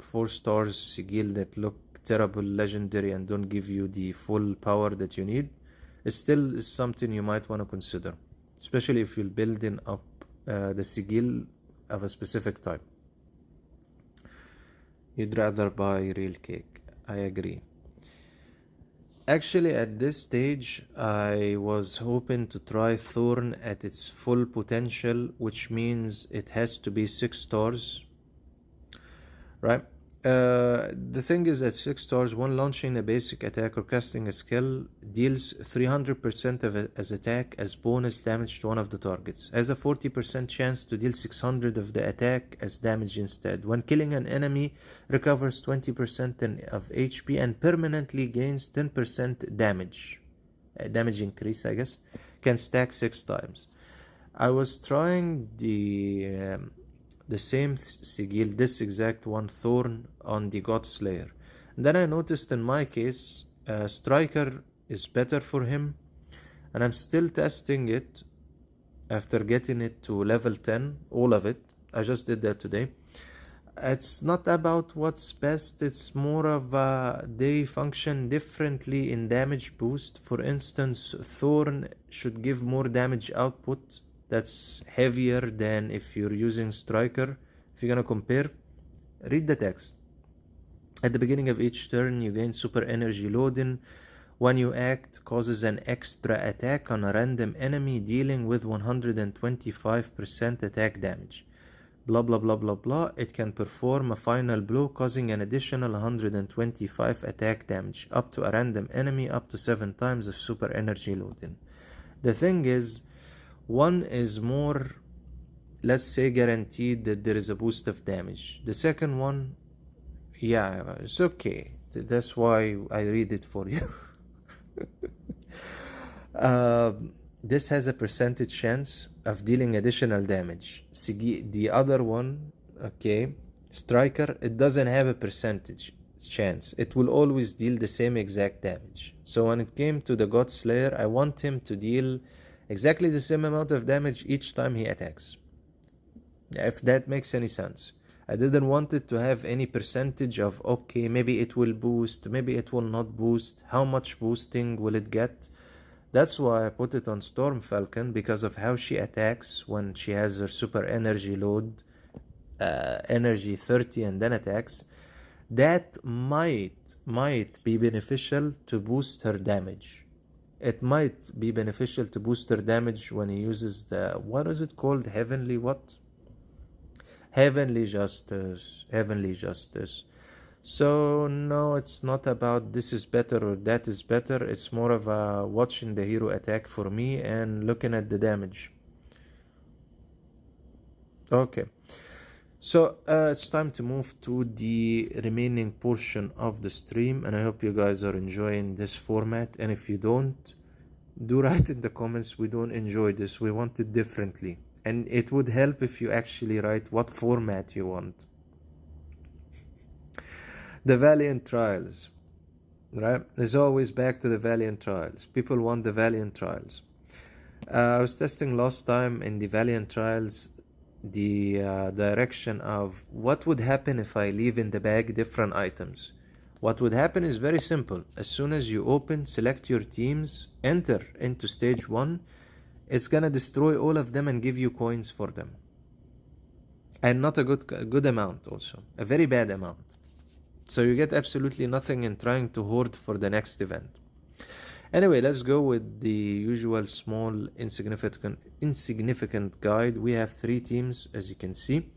4 stars sigil that look terrible, legendary, and don't give you the full power that you need, it still is something you might want to consider, especially if you're building up the sigil of a specific type. You'd rather buy real cake. I agree. Actually, at this stage, I was hoping to try Thorn at its full potential, which means it has to be 6 stars, right? The thing is, at 6 stars, when launching a basic attack or casting a skill, deals 300% of as attack as bonus damage to one of the targets. Has a 40% chance to deal 600 of the attack as damage instead. When killing an enemy, recovers 20% of HP and permanently gains 10% damage. Damage increase, I guess. Can stack 6 times. I was trying the same sigil, this exact one, Thorn, on the God Slayer. And then I noticed in my case, Striker is better for him, and I'm still testing it after getting it to level 10, all of it. I just did that today. It's not about what's best, it's more of they function differently in damage boost. For instance, Thorn should give more damage output. That's heavier than if you're using Striker. If you're gonna compare, read the text. At the beginning of each turn, you gain super energy loading. When you act, causes an extra attack on a random enemy, dealing with 125% attack damage. Blah blah blah blah blah. It can perform a final blow, causing an additional 125 attack damage up to a random enemy, up to 7 times of super energy loading. The thing is, one is more, let's say, guaranteed that there is a boost of damage. The second one, yeah, it's okay. That's why I read it for you. This has a percentage chance of dealing additional damage. The other one, okay, Striker, it doesn't have a percentage chance. It will always deal the same exact damage. So when it came to the God Slayer, I want him to deal exactly the same amount of damage each time he attacks. If that makes any sense. I didn't want it to have any percentage of, okay, maybe it will boost, maybe it will not boost, how much boosting will it get. That's why I put it on Storm Falcon, because of how she attacks when she has her super energy load, energy 30, and then attacks. That might be beneficial to boost her damage. It might be beneficial to boost her damage when he uses the, what is it called? Heavenly what? Heavenly Justice. Heavenly Justice. So no, it's not about this is better or that is better. It's more of a watching the hero attack for me and looking at the damage. Okay. So it's time to move to the remaining portion of the stream, and I hope you guys are enjoying this format. And if you don't, do write in the comments, we don't enjoy this, we want it differently. And it would help if you actually write what format you want. The Valiant Trials, right? As always, back to the Valiant Trials. People want the Valiant Trials. I was testing last time in the Valiant Trials the direction of what would happen if I leave in the bag different items. What would happen is very simple. As soon as you open, select your teams, enter into stage 1, it's gonna destroy all of them and give you coins for them. And not a good amount also. A very bad amount. So you get absolutely nothing in trying to hoard for the next event. Anyway, let's go with the usual small insignificant guide. We have 3 teams, as you can see.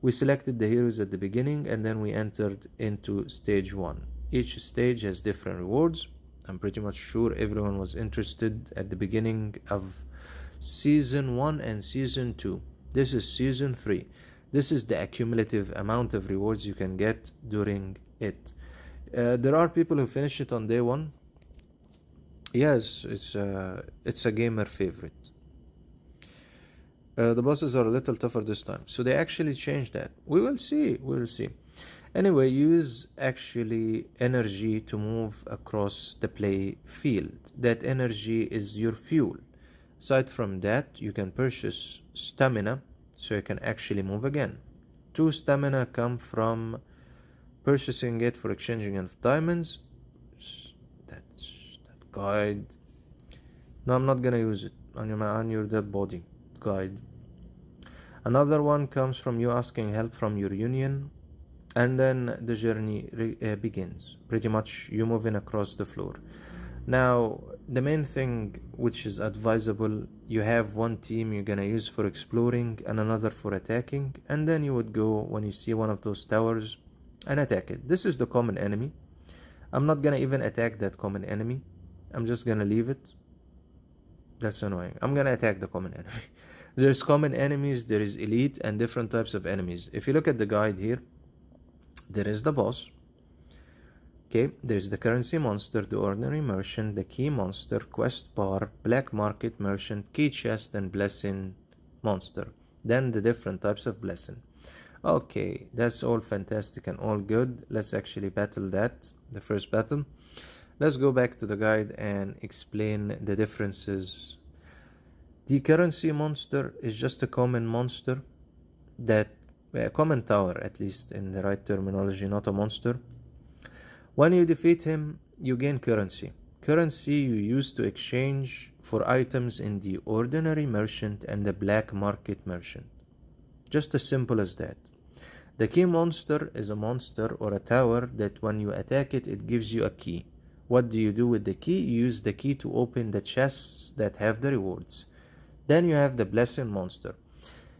We selected the heroes at the beginning, and then we entered into stage 1. Each stage has different rewards. I'm pretty much sure everyone was interested at the beginning of season 1 and season 2. This is season 3. This is the accumulative amount of rewards you can get during it. There are people who finish it on day 1. Yes, it's a gamer favorite. The bosses are a little tougher this time, so they actually changed that. We will see. Anyway, use actually energy to move across the play field. That energy is your fuel. Aside from that, you can purchase stamina, so you can actually move again. 2 stamina come from purchasing it for exchanging of diamonds. That's that guide. No, I'm not gonna use it on your dead body. Guide. Another one comes from you asking help from your union, and then the journey begins. Pretty much you moving across the floor. Now the main thing which is advisable, you have 1 team you're gonna use for exploring and another for attacking, and then you would go when you see one of those towers, and attack it. This is the common enemy. I'm not gonna even attack that common enemy. I'm just gonna leave it. That's annoying. I'm gonna attack the common enemy. There's common enemies, there is elite, and different types of enemies. If you look at the guide here, there is the boss. Okay, there's the currency monster, the ordinary merchant, the key monster, quest bar, black market merchant, key chest, and blessing monster. Then the different types of blessing. Okay, that's all fantastic and all good. Let's actually battle that, the first battle. Let's go back to the guide and explain the differences. The currency monster is just a common monster that, a common tower at least in the right terminology, not a monster. When you defeat him, you gain currency. Currency you use to exchange for items in the ordinary merchant and the black market merchant. Just as simple as that. The key monster is a monster or a tower that when you attack it, it gives you a key. What do you do with the key? You use the key to open the chests that have the rewards. Then you have the blessing monster.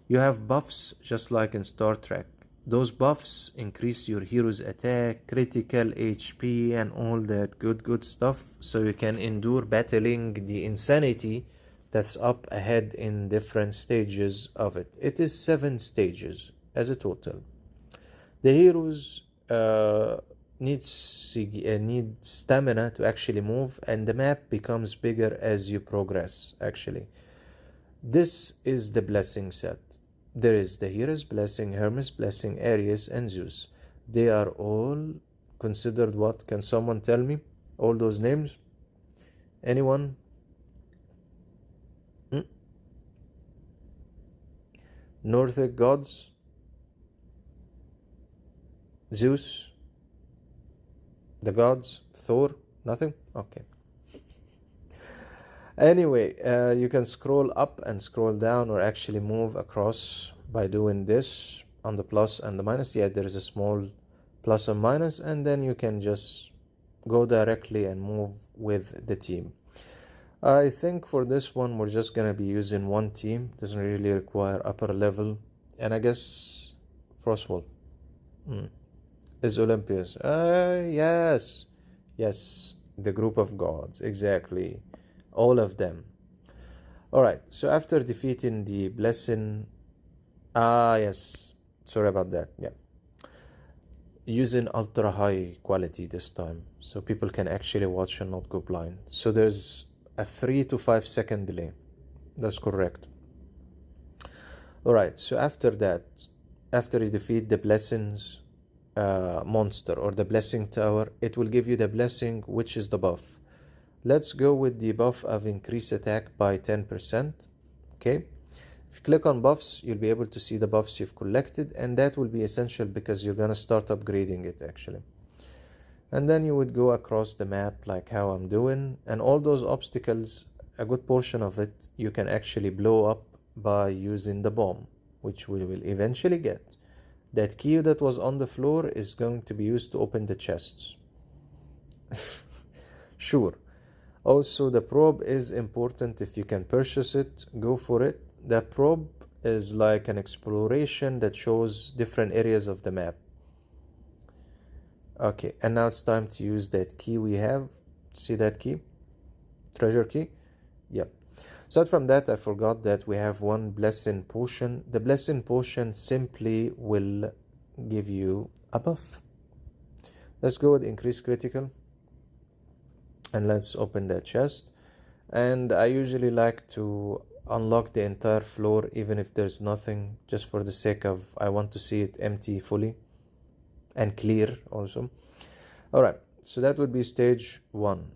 You have buffs just like in Star Trek. Those buffs increase your hero's attack, critical HP, and all that good stuff, so you can endure battling the insanity that's up ahead in different stages of it. It is 7 stages as a total. The heroes need stamina to actually move, and the map becomes bigger as you progress, actually. This is the blessing set. There is the Hero's Blessing, Hermes Blessing, Aries, and Zeus. They are all considered what? Can someone tell me all those names? Anyone? Nordic gods? Zeus? The gods? Thor? Nothing? Okay. Anyway, you can scroll up and scroll down, or actually move across by doing this on the plus and the minus. Yeah, there is a small plus and minus, and then you can just go directly and move with the team. I think for this one we're just gonna be using one team. Doesn't really require upper level, and I guess Frostwolf is Olympius. Yes, the group of gods, exactly. All of them. Alright, so after defeating the blessing, yes, sorry about that. Yeah, using ultra high quality this time, so people can actually watch and not go blind. So there's a 3 to 5 second delay. That's correct. Alright, so after that, after you defeat the blessings monster or the blessing tower, it will give you the blessing, which is the buff. Let's go with the buff of increase attack by 10%. Okay, if you click on buffs, you'll be able to see the buffs you've collected, and that will be essential because you're gonna start upgrading it actually. And then you would go across the map like how I'm doing, and all those obstacles, a good portion of it you can actually blow up by using the bomb, which we will eventually get. That key that was on the floor is going to be used to open the chests. Sure. Also, the probe is important. If you can purchase it, go for it. The probe is like an exploration that shows different areas of the map. Okay, and now it's time to use that key we have. See that key? Treasure key? Yep. Aside from that, I forgot that we have one blessing potion. The blessing potion simply will give you a buff. Let's go with increased critical. And let's open that chest. And I usually like to unlock the entire floor even if there's nothing, just for the sake of I want to see it empty fully and clear also. Alright, so that would be stage 1.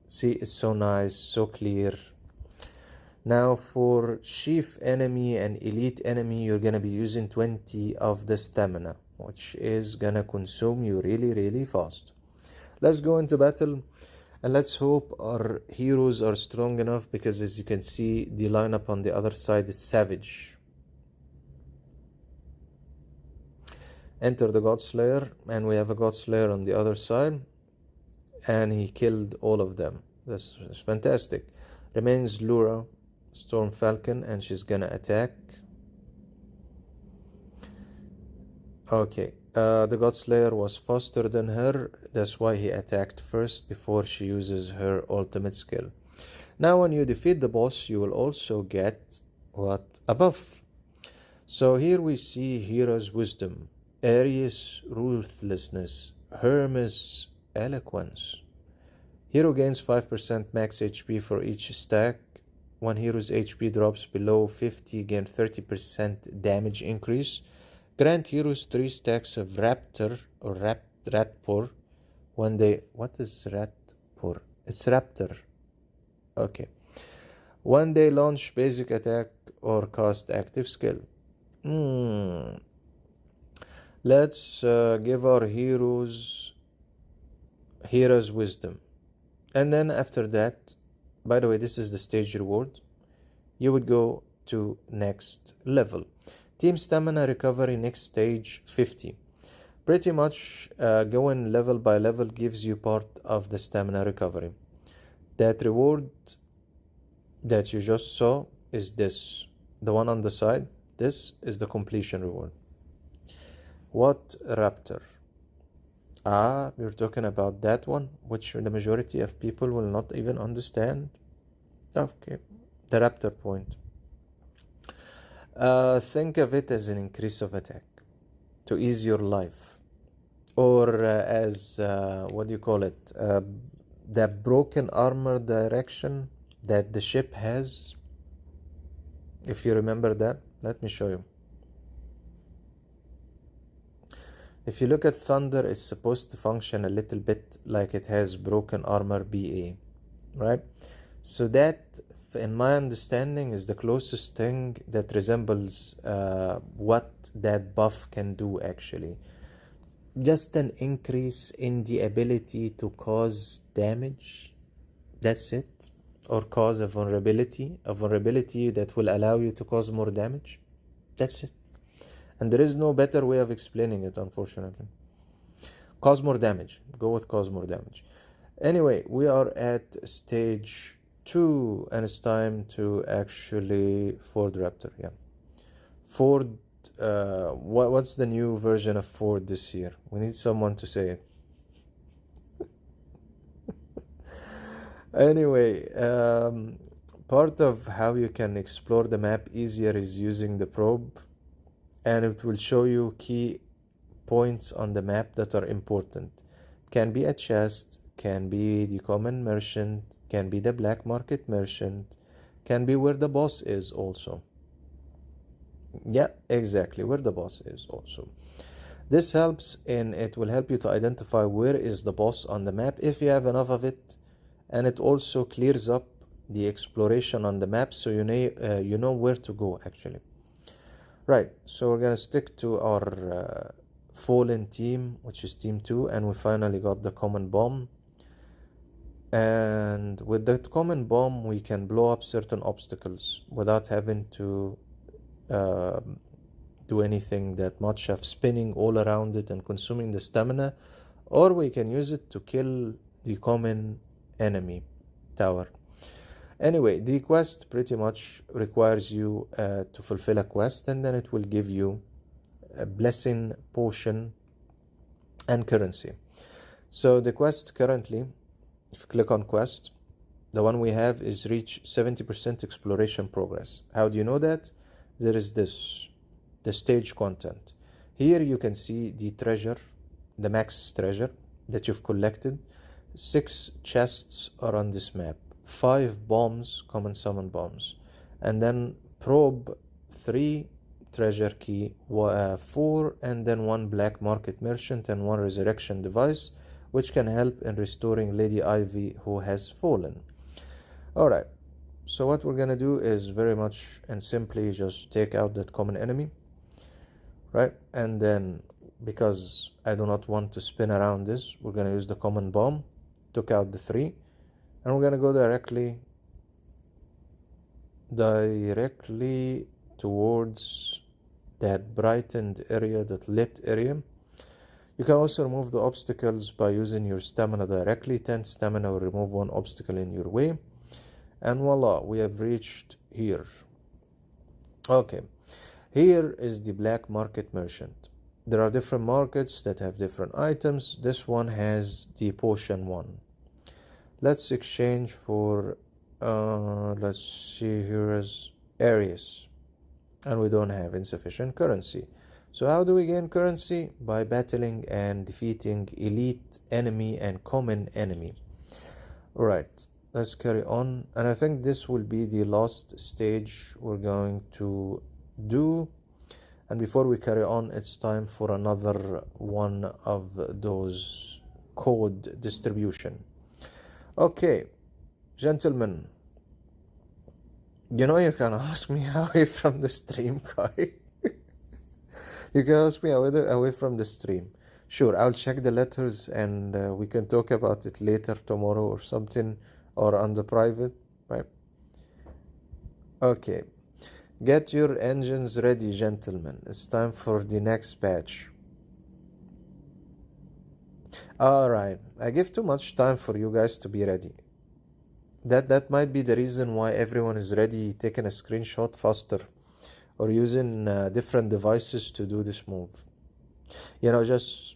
See, it's so nice, so clear. Now for chief enemy and elite enemy, you're gonna be using 20 of the stamina, which is gonna consume you really fast. Let's go into battle. And let's hope our heroes are strong enough, because as you can see, the lineup on the other side is savage. Enter the God Slayer, and we have a God Slayer on the other side, and he killed all of them. That's fantastic. Remains Lura, Storm Falcon, and she's gonna attack. Okay, The God Slayer was faster than her, that's why he attacked first before she uses her ultimate skill. Now when you defeat the boss, you will also get what? A buff. So here we see Hera's wisdom, Aries ruthlessness, Hermes eloquence. Hero gains 5% max HP for each stack. When hero's HP drops below 50, gain 30% damage increase. Grant heroes 3 stacks of Raptor or Ratpor when they... What is Ratpor? It's Raptor. Okay. When they launch basic attack or cast active skill. Let's give our heroes Hera's wisdom. And then after that, by the way, this is the stage reward. You would go to next level. Team stamina recovery next stage 50. Pretty much going level by level gives you part of the stamina recovery. That reward that you just saw is this. The one on the side. This is the completion reward. What Raptor? You're talking about that one, which the majority of people will not even understand. Okay, the Raptor point. Think of it as an increase of attack to ease your life, or as what do you call it? The broken armor direction that the ship has. If you remember that, let me show you. If you look at Thunder, it's supposed to function a little bit like it has broken armor BA, right? So that, in my understanding, is the closest thing that resembles what that buff can do actually. Just an increase in the ability to cause damage, that's it. Or cause a vulnerability that will allow you to cause more damage, that's it. And there is no better way of explaining it, unfortunately. Cause more damage. Go with cause more damage. Anyway, we are at stage 2, and it's time to actually Ford Raptor. Yeah, Ford. What's the new version of Ford this year? We need someone to say it. Anyway, part of how you can explore the map easier is using the probe. And it will show you key points on the map that are important. Can be a chest, can be the common merchant, can be the black market merchant, can be where the boss is also. Yeah, exactly, where the boss is also. This helps, and it will help you to identify where is the boss on the map if you have enough of it, and it also clears up the exploration on the map so you know where to go actually. Right, so we're gonna stick to our fallen team, which is team 2, and we finally got the common bomb. And with that common bomb, we can blow up certain obstacles without having to do anything that much of spinning all around it and consuming the stamina, or we can use it to kill the common enemy tower. Anyway, the quest pretty much requires you to fulfill a quest, and then it will give you a blessing, potion, and currency. So the quest currently, if you click on quest, the one we have is reach 70% exploration progress. How do you know that? There is this, the stage content. Here you can see the treasure, the max treasure that you've collected. 6 chests are on this map. 5 bombs, common summon bombs, and then probe 3 treasure key, 4, and then 1 black market merchant and 1 resurrection device, which can help in restoring Lady Ivy who has fallen. Alright, so what we're gonna do is very much and simply just take out that common enemy, right? And then, because I do not want to spin around this, we're gonna use the common bomb. Took out the 3, and we're gonna go directly towards that brightened area, that lit area. You can also remove the obstacles by using your stamina directly. 10 stamina will remove 1 obstacle in your way, and voila, we have reached here. Okay, here is the black market merchant. There are different markets that have different items. This one has the potion one. Let's exchange for, let's see, here is Aries. And we don't have insufficient currency. So how do we gain currency? By battling and defeating elite enemy and common enemy. Alright, let's carry on. And I think this will be the last stage we're going to do. And before we carry on, it's time for another one of those code distribution. Okay, gentlemen, you know you can ask me away from the stream, guy. You can ask me away from the stream. Sure, I'll check the letters and we can talk about it later tomorrow or something, or on the private, right? Okay. Get your engines ready, gentlemen. It's time for the next batch. Alright, I give too much time for you guys to be ready. That might be the reason why everyone is ready, taking a screenshot faster, or using different devices to do this move. You know, just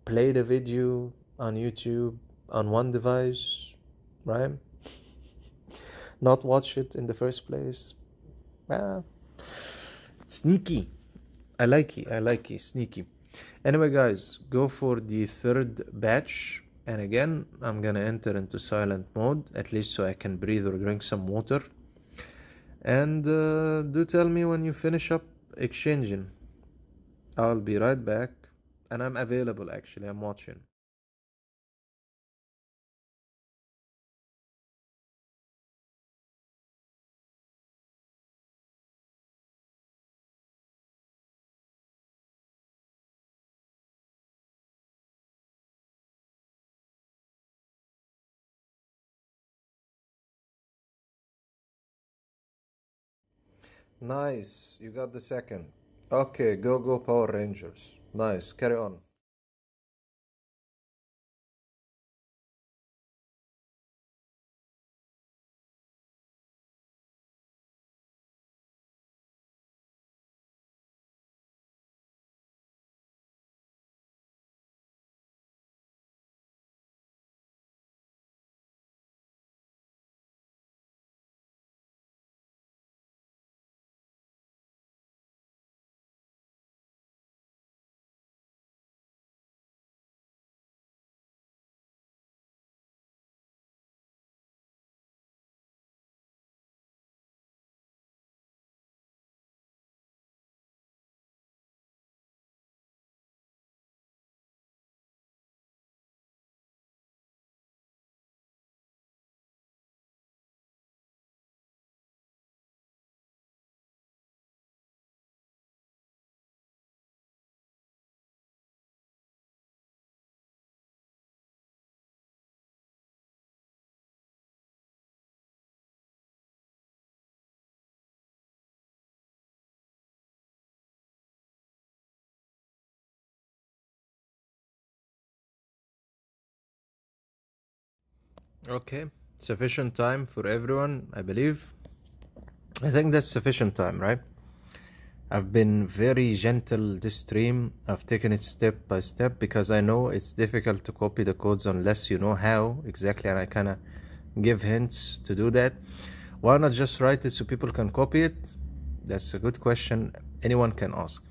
play the video on YouTube on one device, right? Not watch it in the first place. Sneaky. I like it, sneaky. Anyway, guys, go for the third batch. And again, I'm gonna enter into silent mode, at least so I can breathe or drink some water. And do tell me when you finish up exchanging. I'll be right back. And I'm available, actually. I'm watching. Nice, you got the second. Okay, go Power Rangers. Nice, carry on. Okay, sufficient time for everyone, I believe. I think that's sufficient time, right? I've been very gentle this stream. I've taken it step by step because I know it's difficult to copy the codes unless you know how exactly, and I kind of give hints to do that. Why not just write it so people can copy it? That's a good question anyone can ask.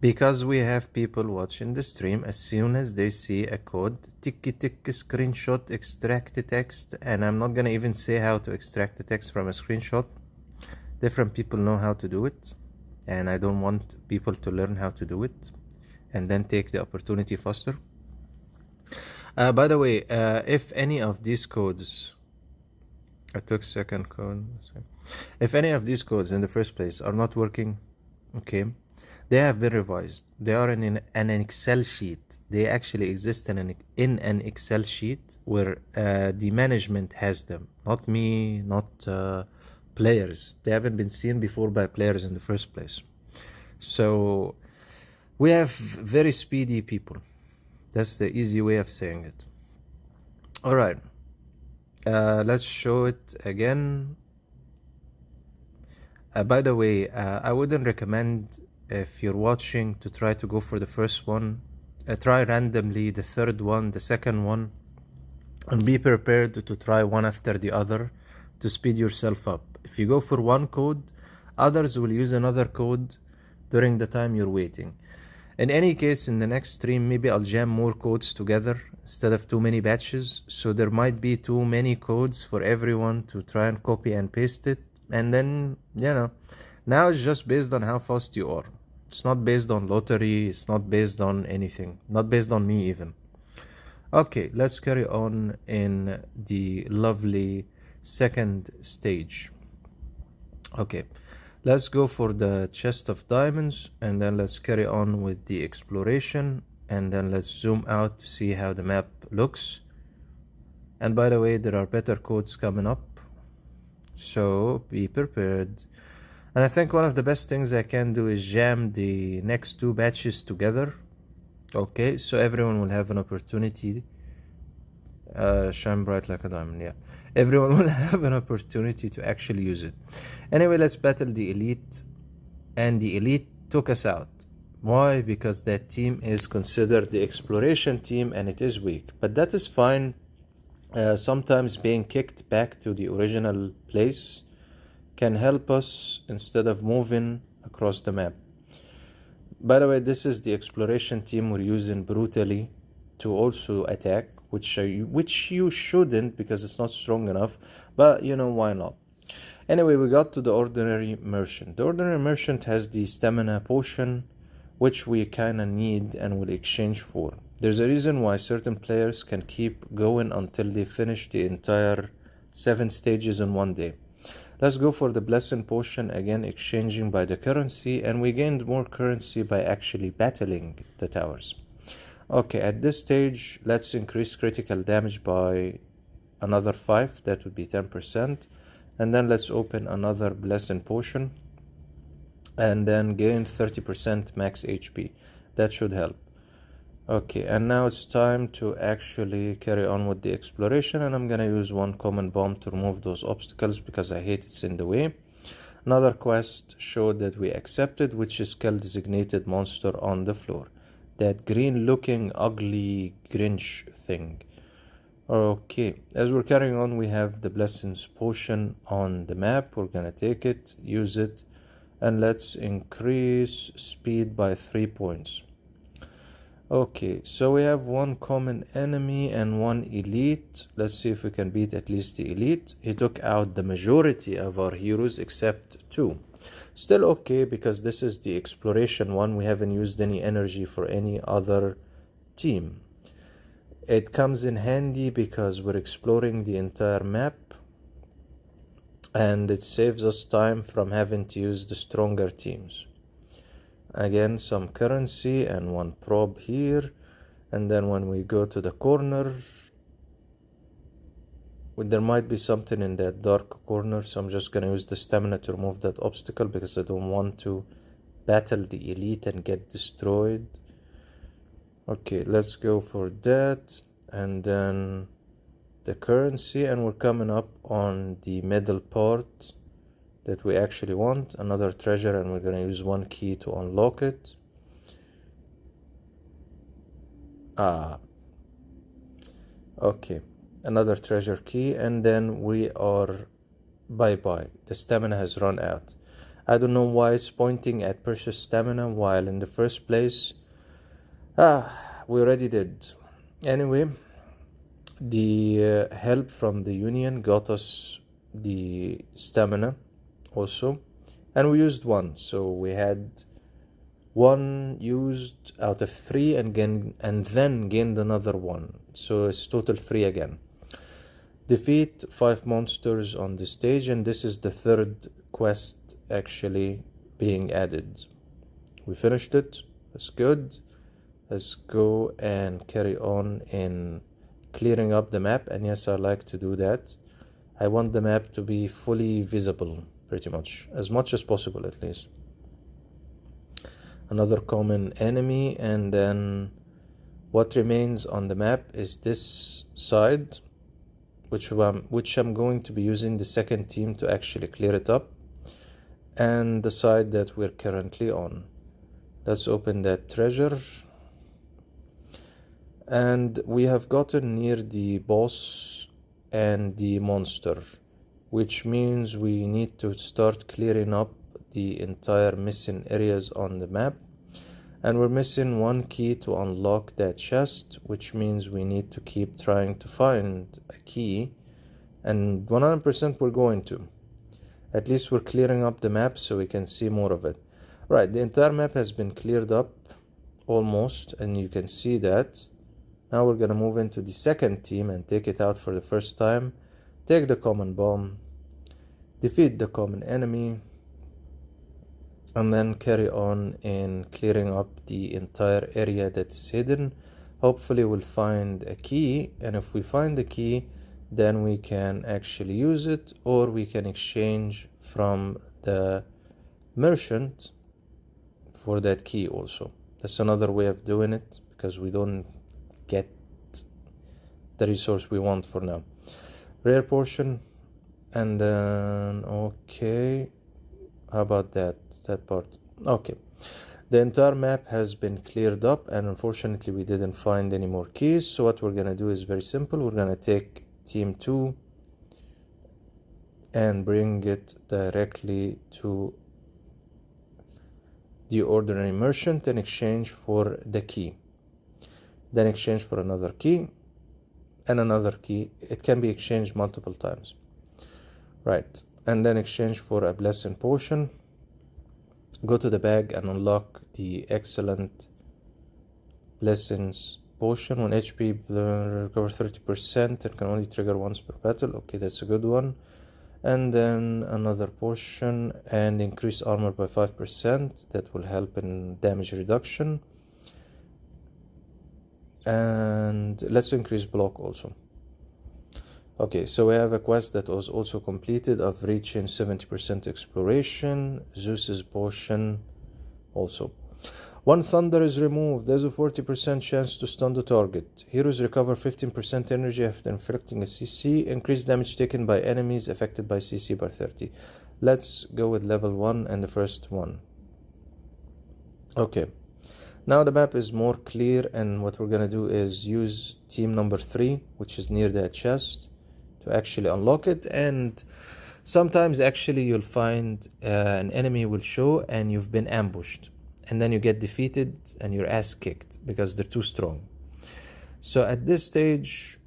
Because we have people watching the stream, as soon as they see a code, tick screenshot, extract the text, and I'm not gonna even say how to extract the text from a screenshot. Different people know how to do it, and I don't want people to learn how to do it and then take the opportunity faster. By the way, if any of these codes, I took second code, if any of these codes in the first place are not working, okay, they have been revised. They are in an Excel sheet. They actually exist in an Excel sheet where the management has them, not me, not players. They haven't been seen before by players in the first place. So we have very speedy people. That's the easy way of saying it. All right, let's show it again. By the way, I wouldn't recommend if you're watching, to try to go for the first one. Try randomly the third one, the second one, and be prepared to try one after the other to speed yourself up. If you go for one code, others will use another code during the time you're waiting. In any case, in the next stream, maybe I'll jam more codes together instead of too many batches, so there might be too many codes for everyone to try and copy and paste it. And then, now it's just based on how fast you are. It's not based on lottery, it's not based on anything, not based on me even. Okay, let's carry on in the lovely second stage. Okay, let's go for the chest of diamonds, and then let's carry on with the exploration, and then let's zoom out to see how the map looks. And by the way, there are better codes coming up, so be prepared. And I think one of the best things I can do is jam the next two batches together. Okay, so everyone will have an opportunity. Shine bright like a diamond, yeah. Everyone will have an opportunity to actually use it. Anyway, let's battle the elite. And the elite took us out. Why? Because that team is considered the exploration team and it is weak. But that is fine. Sometimes being kicked back to the original place can help us instead of moving across the map. By the way, this is the exploration team we're using brutally to also attack, which you shouldn't because it's not strong enough, but why not? Anyway, we got to the ordinary merchant. The ordinary merchant has the stamina potion, which we kinda need and will exchange for. There's a reason why certain players can keep going until they finish the entire 7 stages in one day. Let's go for the blessing potion, again exchanging by the currency, and we gained more currency by actually battling the towers. Okay, at this stage, let's increase critical damage by another 5, that would be 10%, and then let's open another blessing potion, and then gain 30% max HP. That should help. Okay, and now it's time to actually carry on with the exploration, and I'm gonna use one common bomb to remove those obstacles because I hate it's in the way. Another quest showed that we accepted, which is kill designated monster on the floor. That green looking ugly Grinch thing. Okay, as we're carrying on, we have the blessings potion on the map. We're gonna take it, use it, and let's increase speed by 3 points. Okay, so we have one common enemy and one elite. Let's see if we can beat at least the elite. He took out the majority of our heroes except 2. Still okay, because this is the exploration one. We haven't used any energy for any other team. It comes in handy because we're exploring the entire map, and it saves us time from having to use the stronger teams. Again, some currency and one probe here, and then when we go to the corner, there might be something in that dark corner, so I'm just gonna use the stamina to remove that obstacle because I don't want to battle the elite and get destroyed. Okay, let's go for that, and then the currency, and we're coming up on the middle part that we actually want, another treasure, and we're gonna use one key to unlock it. Okay, another treasure key, and then we are bye-bye. The stamina has run out. I don't know why it's pointing at precious stamina while in the first place we already did. Anyway, the help from the union got us the stamina also, and we used 1, so we had 1 used out of 3 and then gained another 1, so it's total 3 again. Defeat 5 monsters on the stage, and this is the 3rd quest actually being added. We finished it. That's good. Let's go and carry on in clearing up the map, and yes, I like to do that. I want the map to be fully visible, pretty much as possible at least. Another common enemy, and then what remains on the map is this side, which I'm going to be using the second team to actually clear it up, and the side that we're currently on. Let's open that treasure. And we have gotten near the boss and the monster, which means we need to start clearing up the entire missing areas on the map. And we're missing one key to unlock that chest, which means we need to keep trying to find a key. And 100% we're going to. At least we're clearing up the map so we can see more of it. Right, the entire map has been cleared up almost, and you can see that. Now we're gonna move into the second team and take it out for the first time. Take the common bomb, defeat the common enemy, and then carry on in clearing up the entire area that is hidden. Hopefully we'll find a key, and if we find the key, then we can actually use it, or we can exchange from the merchant for that key also. That's another way of doing it, because we don't get the resource we want for now. Rare portion, and then okay, how about that part? Okay, the entire map has been cleared up, and unfortunately we didn't find any more keys. So what we're gonna do is very simple. We're gonna take team 2 and bring it directly to the ordinary merchant in exchange for the key. Then exchange for another key and another key. It can be exchanged multiple times. Right, and then exchange for a blessing potion. Go to the bag and unlock the excellent blessings potion. When HP recover 30% and can only trigger once per battle. Okay, that's a good one. And then another potion and increase armor by 5%. That will help in damage reduction. And let's increase block also. Okay, so we have a quest that was also completed of reaching 70% exploration. Zeus's potion also. One thunder is removed. There's a 40% chance to stun the target. Heroes recover 15% energy after inflicting a CC. Increase damage taken by enemies affected by CC by 30. Let's go with level 1 and the first one. Okay. Now the map is more clear, and what we're gonna do is use team number 3, which is near that chest, to actually unlock it. And sometimes actually you'll find an enemy will show and you've been ambushed, and then you get defeated and your ass kicked because they're too strong. So at this stage,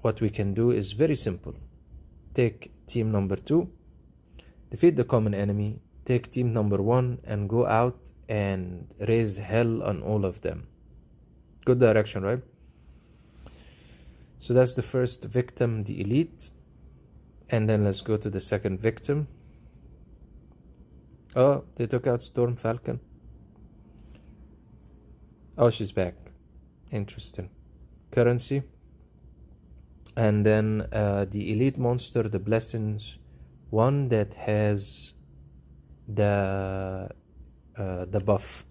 what we can do is very simple. Take team number 2, defeat the common enemy, take team number 1 and go out and raise hell on all of them. Good direction, right? So that's the first victim, the elite. And then let's go to the second victim. Oh, they took out Storm Falcon. Oh, she's back. Interesting. Currency. And then the elite monster, the blessings, one that has the buff.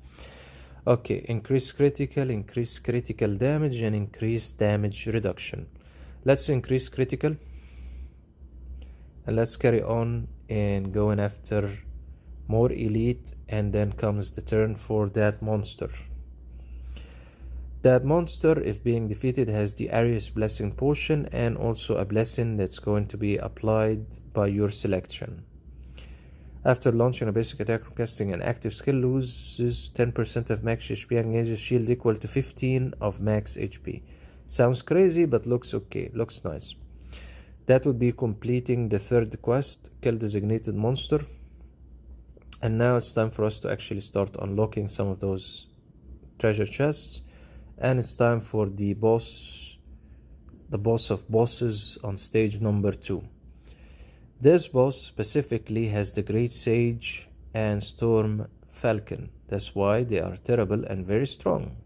Okay, increase critical damage, and increase damage reduction. Let's increase critical, and let's carry on and going after more elite. And then comes the turn for that monster. That monster, if being defeated, has the Arius blessing potion and also a blessing that's going to be applied by your selection. After launching a basic attack or casting an active skill, loses 10% of max HP and engages shield equal to 15 of max HP. Sounds crazy, but looks okay. Looks nice. That would be completing the third quest, kill designated monster. And now it's time for us to actually start unlocking some of those treasure chests. And it's time for the boss of bosses on stage number 2. This boss specifically has the Great Sage and Storm Falcon. That's why they are terrible and very strong.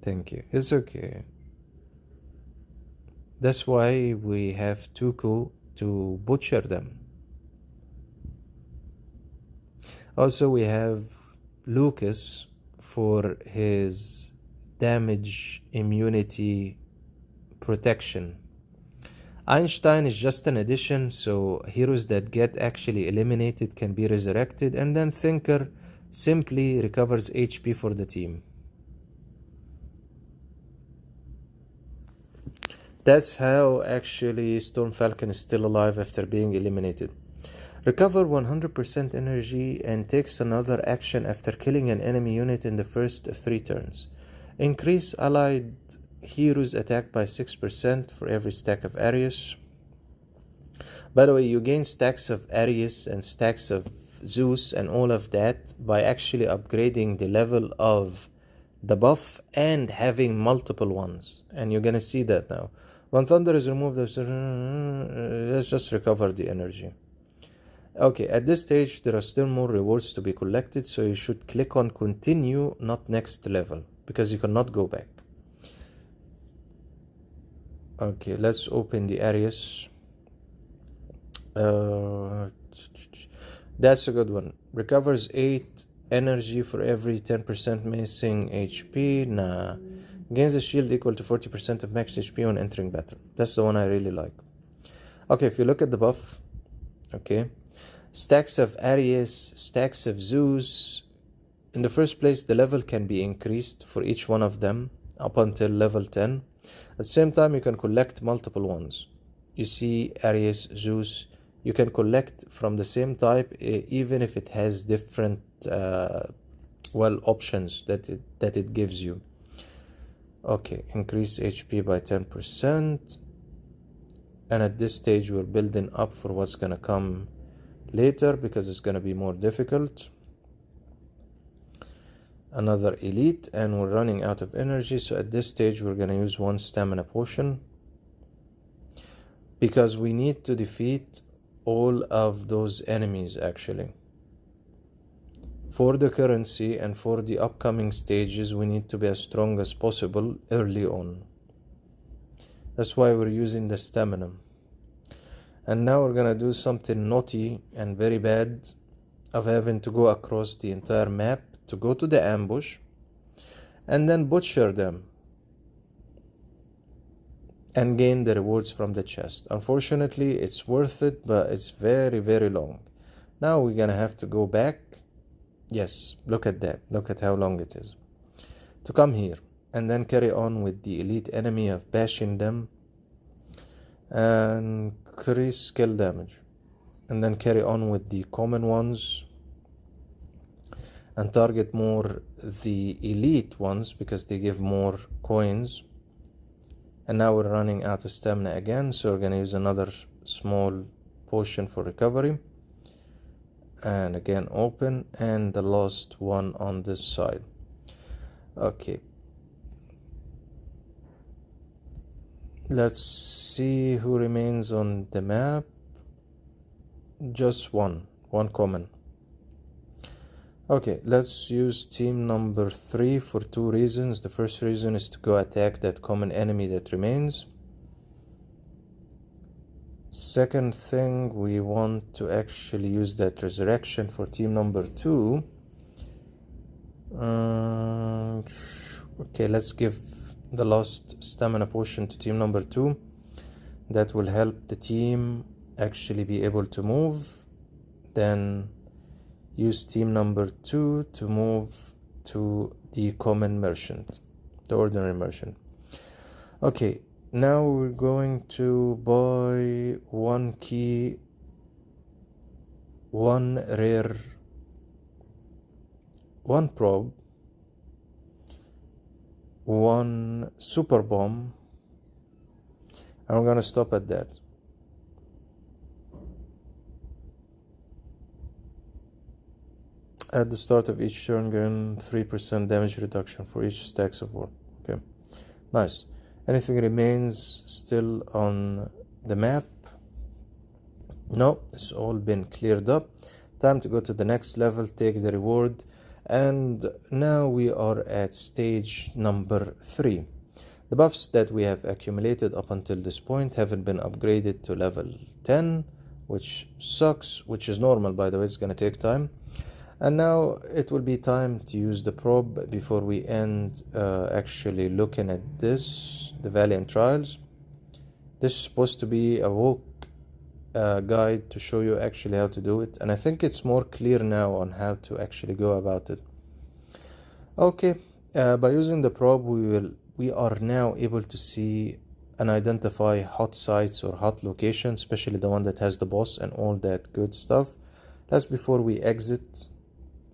Thank you. It's okay. That's why we have Toku to butcher them. Also, we have Lucas for his damage immunity protection. Einstein is just an addition, so heroes that get actually eliminated can be resurrected, and then Thinker simply recovers HP for the team. That's how actually Storm Falcon is still alive after being eliminated. Recover 100% energy and takes another action after killing an enemy unit in the first 3 turns. Increase allied heroes attack by 6% for every stack of Arius. By the way, you gain stacks of Arius and stacks of Zeus and all of that by actually upgrading the level of the buff and having multiple ones. And you're gonna see that now. When Thunder is removed, let's just recover the energy. Okay, at this stage there are still more rewards to be collected, so you should click on continue, not next level, because you cannot go back. Okay, let's open the Arius. That's a good one. Recovers 8 energy for every 10% missing HP. Nah. Gains a shield equal to 40% of max HP when entering battle. That's the one I really like. Okay, if you look at the buff, okay, stacks of Arius, stacks of Zeus. In the first place, the level can be increased for each one of them up until level 10. At the same time, you can collect multiple ones. You see Arius, Zeus, you can collect from the same type even if it has different options that it gives you. Okay, increase HP by 10%. And at this stage, we're building up for what's going to come later because it's going to be more difficult. Another elite, and we're running out of energy. So at this stage, we're going to use 1 stamina potion because we need to defeat all of those enemies actually. For the currency and for the upcoming stages, we need to be as strong as possible early on. That's why we're using the stamina. And now we're gonna do something naughty and very bad of having to go across the entire map to go to the ambush and then butcher them and gain the rewards from the chest. Unfortunately, it's worth it, but it's very, very long. Now we're gonna have to go back. Yes, look at that. Look at how long it is. To come here and then carry on with the elite enemy of bashing them and increase skill damage. And then carry on with the common ones and target more the elite ones because they give more coins. And now we're running out of stamina again, so we're gonna use another small potion for recovery. And again open, and the last one on this side. Okay, let's see who remains on the map. Just one common. Okay, let's use team number 3 for 2 reasons. The first reason is to go attack that common enemy that remains. Second thing, we want to actually use that resurrection for team number 2. Okay, let's give the last stamina potion to team number 2. That will help the team actually be able to move. Then use team number 2 to move to the common merchant, the ordinary merchant. Okay, now we're going to buy 1 key, 1 rare, 1 probe, 1 super bomb, and we're gonna stop at that. At the start of each turn, gain 3% damage reduction for each stacks of war. Okay, nice. Anything remains still on the map? No, it's all been cleared up. Time to go to the next level, take the reward, and now we are at stage number 3. The buffs that we have accumulated up until this point haven't been upgraded to level 10, which sucks, which is normal by the way, it's gonna take time. And now it will be time to use the probe before we end actually looking at this, the Valiant Trials. This is supposed to be a walk guide to show you actually how to do it, and I think it's more clear now on how to actually go about it. Okay, by using the probe we are now able to see and identify hot sites or hot locations, especially the one that has the boss and all that good stuff. That's before we exit.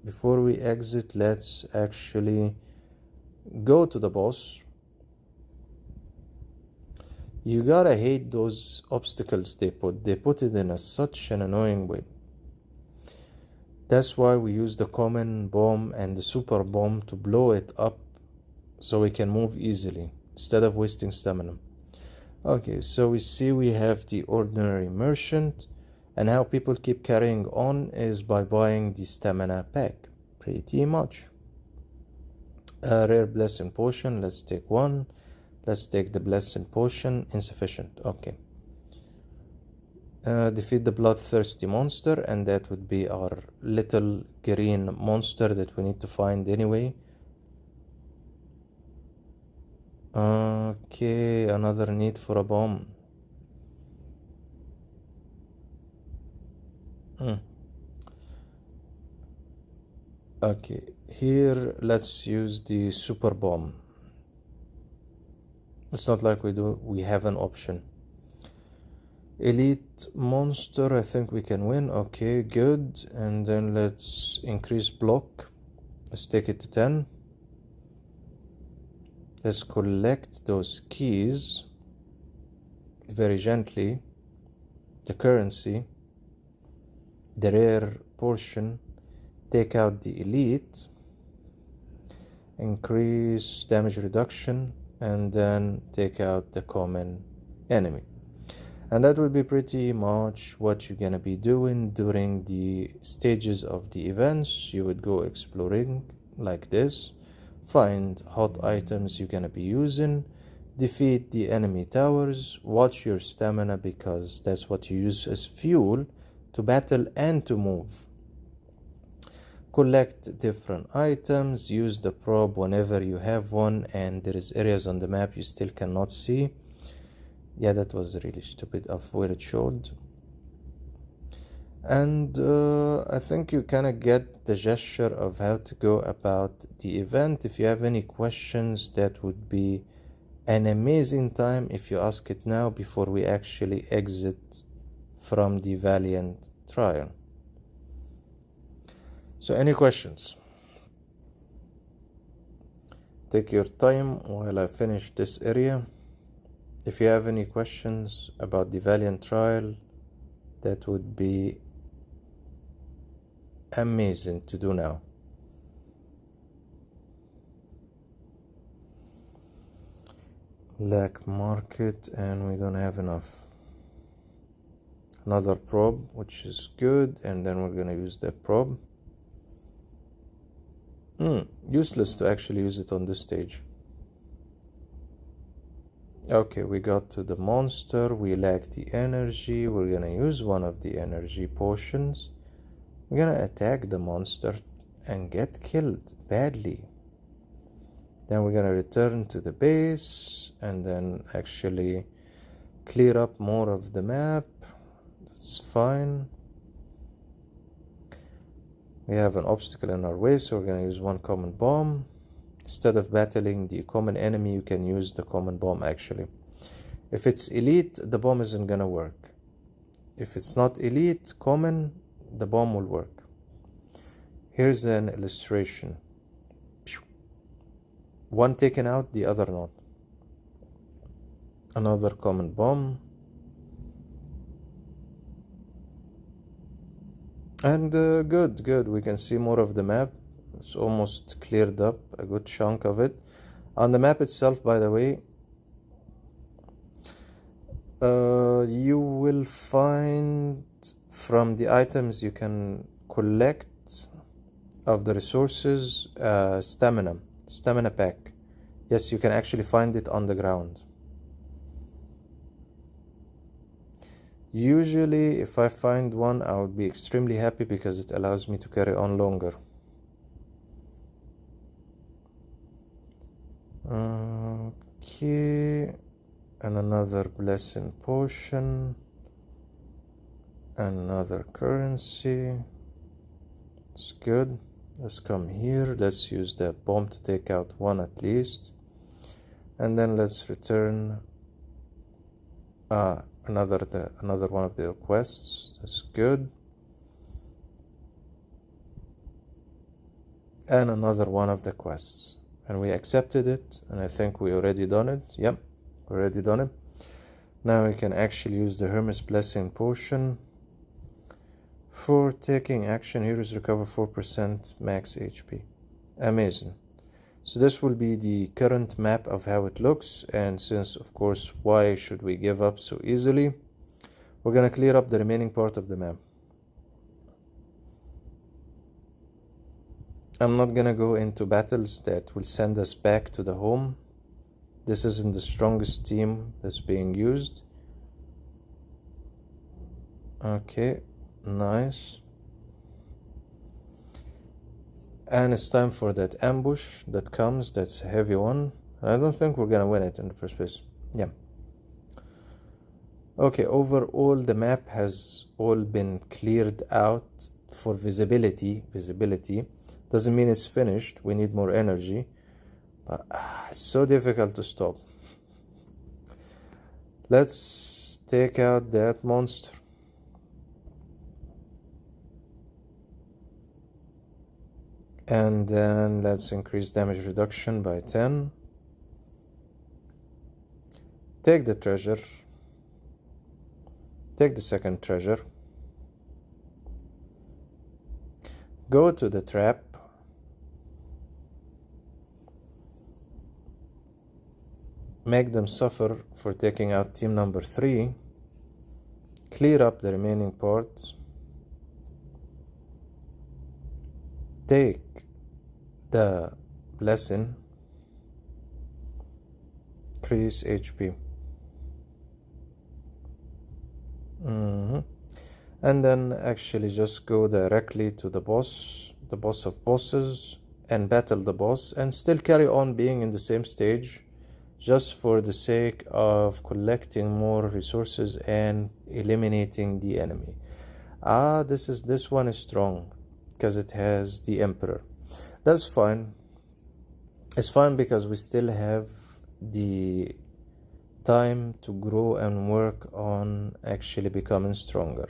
Before we exit, let's actually go to the boss. You gotta hate those obstacles they put it in such an annoying way. That's why we use the common bomb and the super bomb to blow it up so we can move easily instead of wasting stamina. Okay, so we see we have the ordinary merchant, and how people keep carrying on is by buying the stamina pack, pretty much. A rare blessing potion, let's take one. Let's take the blessing potion, insufficient, okay. Defeat the bloodthirsty monster, and that would be our little green monster that we need to find anyway. Okay, another need for a bomb. Okay, here let's use the super bomb. It's not like we have an option. Elite monster, I think we can win. Okay, good. And then let's increase block. Let's take it to 10. Let's collect those keys very gently. The currency, the rare portion, take out the elite, increase damage reduction, and then take out the common enemy. And that will be pretty much what you're gonna be doing during the stages of the events. You would go exploring like this, find hot items you're gonna be using, defeat the enemy towers, watch your stamina because that's what you use as fuel to battle and to move. Collect different items, use the probe whenever you have one, and there is areas on the map you still cannot see. Yeah, that was really stupid of where it showed. And I think you kind of get the gesture of how to go about the event. If you have any questions, that would be an amazing time if you ask it now before we actually exit from the Valiant trial. So any questions? Take your time while I finish this area. If you have any questions about the Valiant trial, that would be amazing to do now. Black market, and we don't have enough. Another probe, which is good, and then we're gonna use that probe. Useless to actually use it on this stage. Okay, we got to the monster, we lack the energy, we're gonna use one of the energy potions. We're gonna attack the monster and get killed badly. Then we're gonna return to the base and then actually clear up more of the map. That's fine. We have an obstacle in our way, so we're gonna use one common bomb. Instead of battling the common enemy, you can use the common bomb actually. If it's elite, the bomb isn't gonna work. If it's not elite, common, the bomb will work. Here's an illustration. One taken out, the other not. Another common bomb. And good, we can see more of the map. It's almost cleared up, a good chunk of it. On the map itself, by the way, you will find from the items you can collect of the resources, stamina pack. Yes, you can actually find it on the ground. Usually if I find one, I would be extremely happy because it allows me to carry on longer. Okay, And another blessing potion. Another currency. It's good. Let's come here. Let's use the bomb to take out one at least. And then let's return another one of the quests. That's good. And another one of the quests. And we accepted it, and I think we already done it. Yep, already done it. Now we can actually use the Hermes Blessing Potion. For taking action, heroes recover 4% max HP. Amazing. So this will be the current map of how it looks, and since, of course, why should we give up so easily, we're gonna clear up the remaining part of the map. I'm not gonna go into battles that will send us back to the home. This isn't the strongest team that's being used. Okay, nice. And it's time for that ambush that comes. That's a heavy one. I don't think we're gonna win it in the first place. Yeah. Okay, overall the map has all been cleared out for visibility. Doesn't mean it's finished. We need more energy. But it's so difficult to stop. Let's take out that monster. And then let's increase damage reduction by 10. Take the treasure. Take the second treasure. Go to the trap. Make them suffer for taking out team number 3. Clear up the remaining parts. Take the blessing. Increase HP. And then actually just go directly to the boss of bosses, and battle the boss, and still carry on being in the same stage, just for the sake of collecting more resources and eliminating the enemy. This one is strong because it has the Emperor. That's fine. It's fine because we still have the time to grow and work on actually becoming stronger.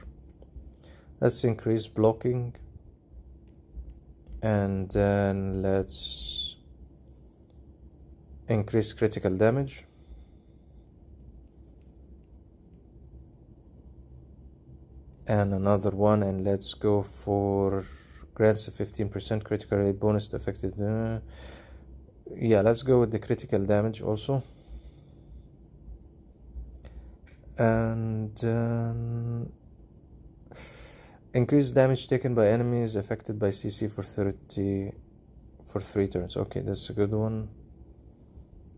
Let's increase blocking, and then let's increase critical damage. And another one, and let's go for grants a 15% critical rate bonus to affected. Yeah, let's go with the critical damage also. And increase damage taken by enemies affected by CC for 3 turns. Okay, that's a good one.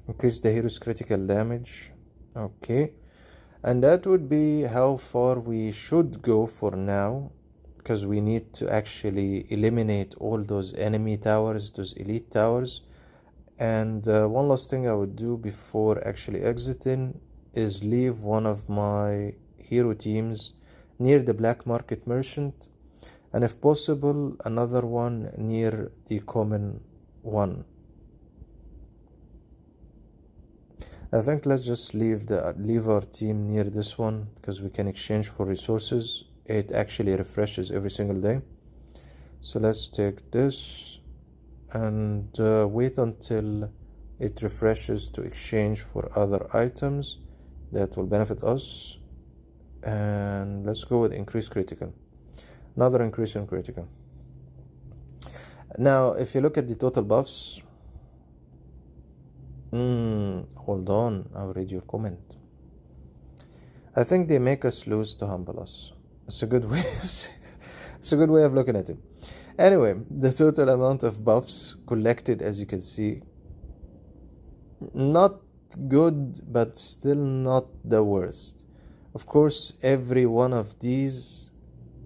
Increase the hero's critical damage. Okay, and that would be how far we should go for now, because we need to actually eliminate all those enemy towers, those elite towers. And one last thing I would do before actually exiting is leave one of my hero teams near the black market merchant, and if possible another one near the common one. I think let's just leave our team near this one, because we can exchange for resources. It actually refreshes every single day. So let's take this and wait until it refreshes to exchange for other items that will benefit us. And let's go with increased critical. Another increase in critical. Now if you look at the total buffs, hold on, I'll read your comment. I think they make us lose to humble us. It's a good way it's a good way of looking at it. Anyway, the total amount of buffs collected, as you can see, not good, but still not the worst. Of course, every one of these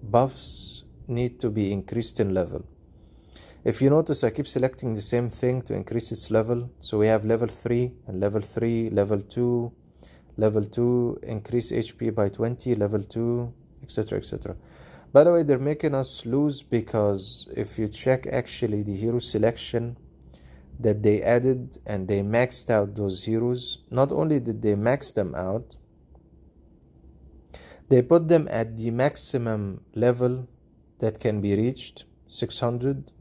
buffs need to be increased in level. If you notice, I keep selecting the same thing to increase its level. So we have level 3 and level 3, level 2, level 2 increase HP by 20, level 2, etc, etc. By the way, they're making us lose because if you check actually the hero selection that they added and they maxed out those heroes, not only did they max them out, they put them at the maximum level that can be reached, 600.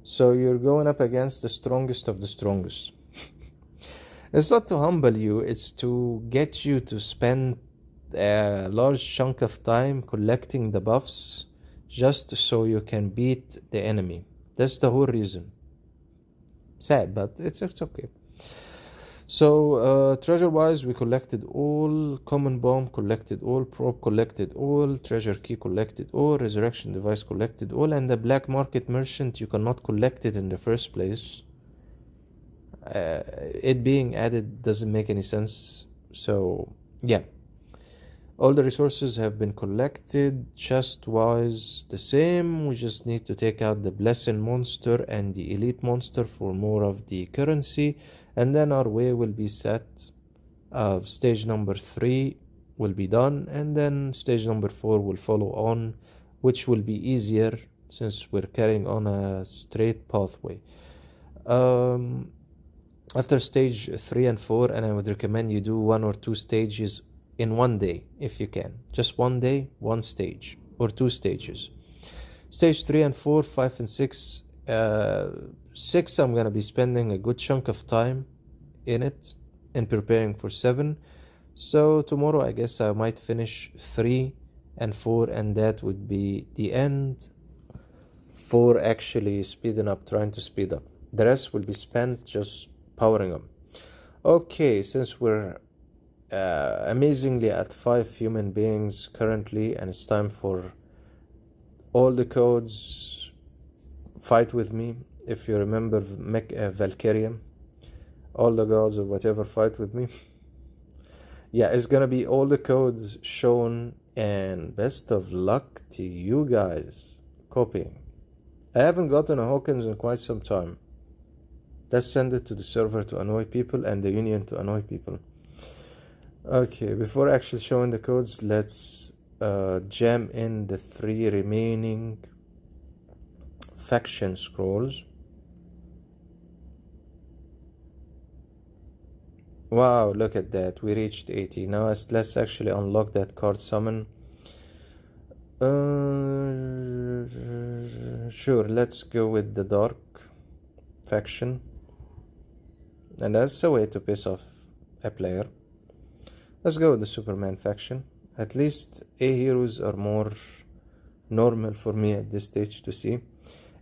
So you're going up against the strongest of the strongest. It's not to humble you, it's to get you to spend a large chunk of time collecting the buffs just so you can beat the enemy. That's the whole reason. Sad, but it's okay. So treasure wise, we collected all, common bomb collected all, probe collected all, treasure key collected all, resurrection device collected all, and the black market merchant, you cannot collect it in the first place. It being added doesn't make any sense. So yeah, all the resources have been collected. Chest wise the same, we just need to take out the blessing monster and the elite monster for more of the currency, and then our way will be set. Stage number 3 will be done, and then stage number 4 will follow on, which will be easier since we're carrying on a straight pathway. After stage 3 and 4, and I would recommend you do 1 or 2 stages in one day if you can. Just one day, one stage, or 2 stages. Stage 3 and 4, 5 and 6. 6 I'm gonna be spending a good chunk of time in it and preparing for 7. So tomorrow I guess I might finish 3 and 4, and that would be the end for actually speeding up, trying to speed up. The rest will be spent just powering up. Okay, since we're amazingly at 5 human beings currently, and it's time for all the codes. Fight with me. If you remember Valkyria, all the gods or whatever, fight with me. Yeah, it's gonna be all the codes shown, and best of luck to you guys copying. I haven't gotten a Hawkins in quite some time. Let's send it to the server to annoy people and the union to annoy people. Okay, before actually showing the codes, let's jam in the 3 remaining faction scrolls. Wow, look at that, we reached 80. Now let's actually unlock that card summon. Sure, let's go with the dark faction, and that's a way to piss off a player. Let's go with the Superman faction. At least A heroes are more normal for me at this stage to see.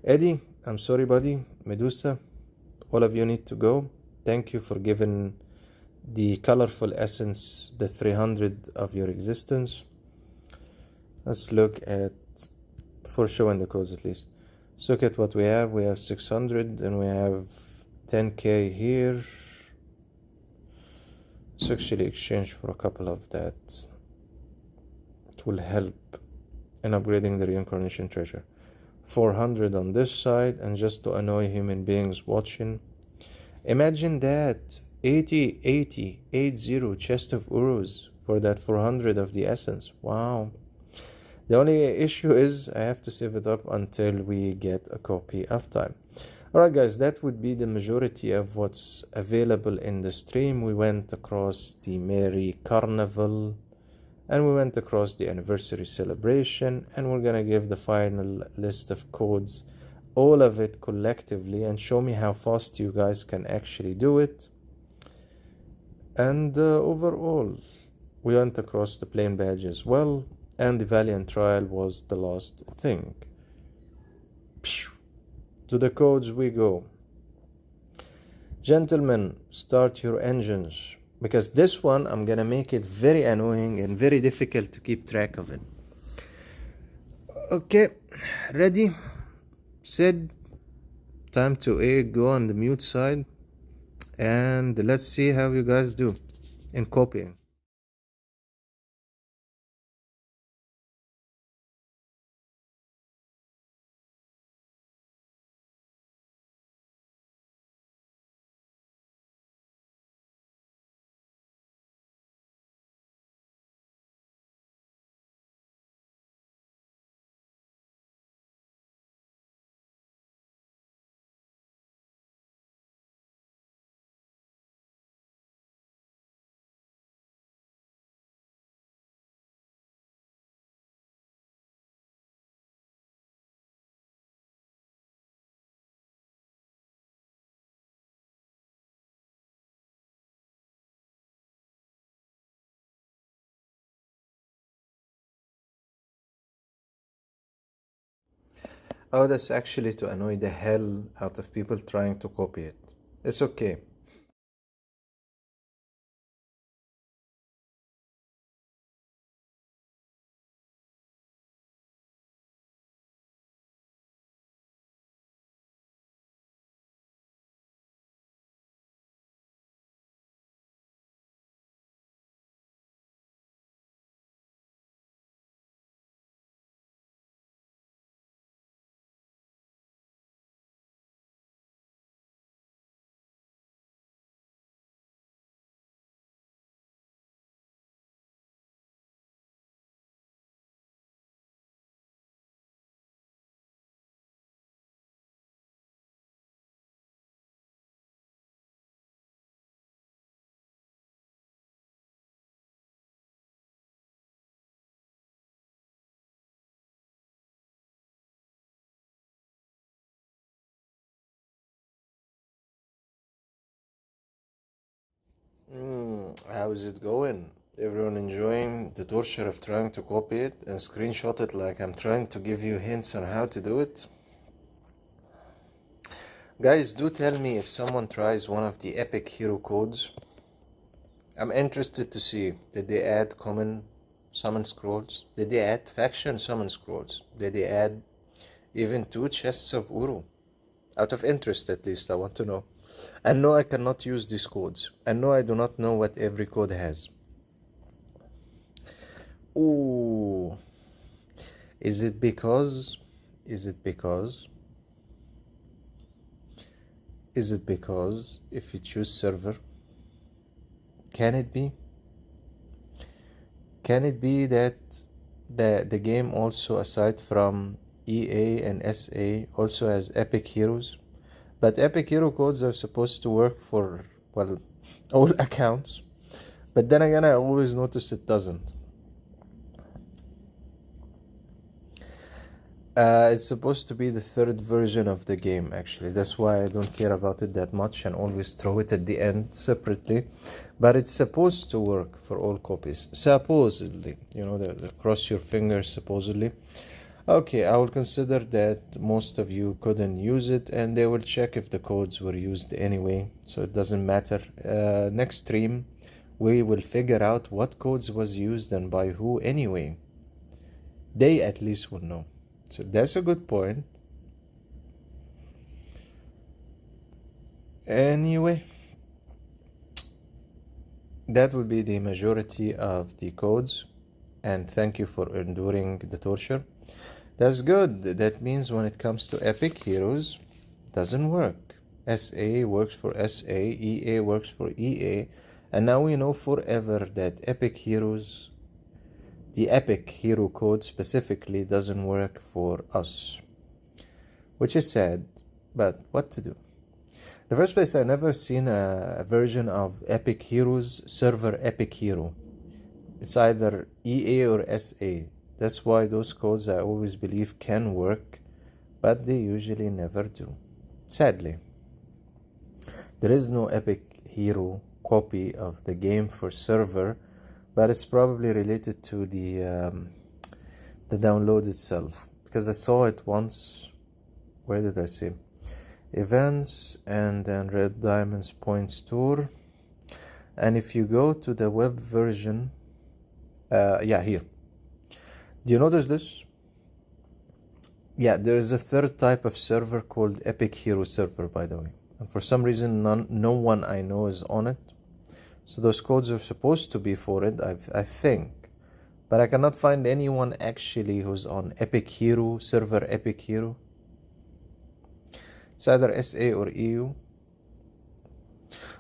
Eddie, I'm sorry buddy. Medusa, all of you need to go. Thank you for giving the colorful essence the 300 of your existence. Let's look at, for showing the codes at least, let's look at what we have. We have 600 and we have 10k here. Let's actually exchange for a couple of that. It will help in upgrading the reincarnation treasure. 400 on this side, and just to annoy human beings watching, imagine that 80 chest of euros for that 400 of the essence. Wow. The only issue is I have to save it up until we get a copy of time. Alright guys, that would be the majority of what's available in the stream. We went across the Merry Carnival, and we went across the anniversary celebration, and we're gonna give the final list of codes, all of it collectively, and show me how fast you guys can actually do it. And overall, we went across the plain badge as well, and the Valiant Trial was the last thing. To the codes we go. Gentlemen, start your engines, because this one I'm gonna make it very annoying and very difficult to keep track of it. Okay, ready, said, time to go on the mute side, and let's see how you guys do in copying. Oh, that's actually to annoy the hell out of people trying to copy it. It's okay. How is it going? Everyone enjoying the torture of trying to copy it and screenshot it like I'm trying to give you hints on how to do it? Guys, do tell me if someone tries one of the epic hero codes. I'm interested to see, did they add common summon scrolls? Did they add faction summon scrolls? Did they add even 2 chests of Uru? Out of interest, at least, I want to know. And no, I cannot use these codes. And no, I do not know what every code has. Ooh. Is it because if you choose server, can it be that the game also, aside from EA and SA, also has epic heroes? But epic hero codes are supposed to work for, well, all accounts. But then again, I always notice it doesn't. It's supposed to be the third version of the game, actually. That's why I don't care about it that much and always throw it at the end separately. But it's supposed to work for all copies. Supposedly. You know, the cross your fingers, supposedly. Okay, I will consider that most of you couldn't use it, and they will check if the codes were used anyway, so it doesn't matter. Next stream, we will figure out what codes was used and by who anyway. They at least will know. So that's a good point. Anyway, that will be the majority of the codes, and thank you for enduring the torture. That's good. That means when it comes to epic heroes, doesn't work. SA works for SA, EA works for EA, and now we know forever that epic heroes, the epic hero code specifically, doesn't work for us, which is sad, but what to do? In the first place, I never seen a version of epic heroes server epic hero. It's either EA or SA. That's why those codes I always believe can work, but they usually never do. Sadly, there is no epic hero copy of the game for server, but it's probably related to the download itself, because I saw it once. Where did I see? Events and then Red Diamonds Points Tour, and if you go to the web version, yeah, here. Do you notice this? Yeah, there is a third type of server called Epic Hero Server, by the way. And for some reason, no one I know is on it. So those codes are supposed to be for it, I think. But I cannot find anyone actually who's on Epic Hero Server Epic Hero. It's either SA or EU.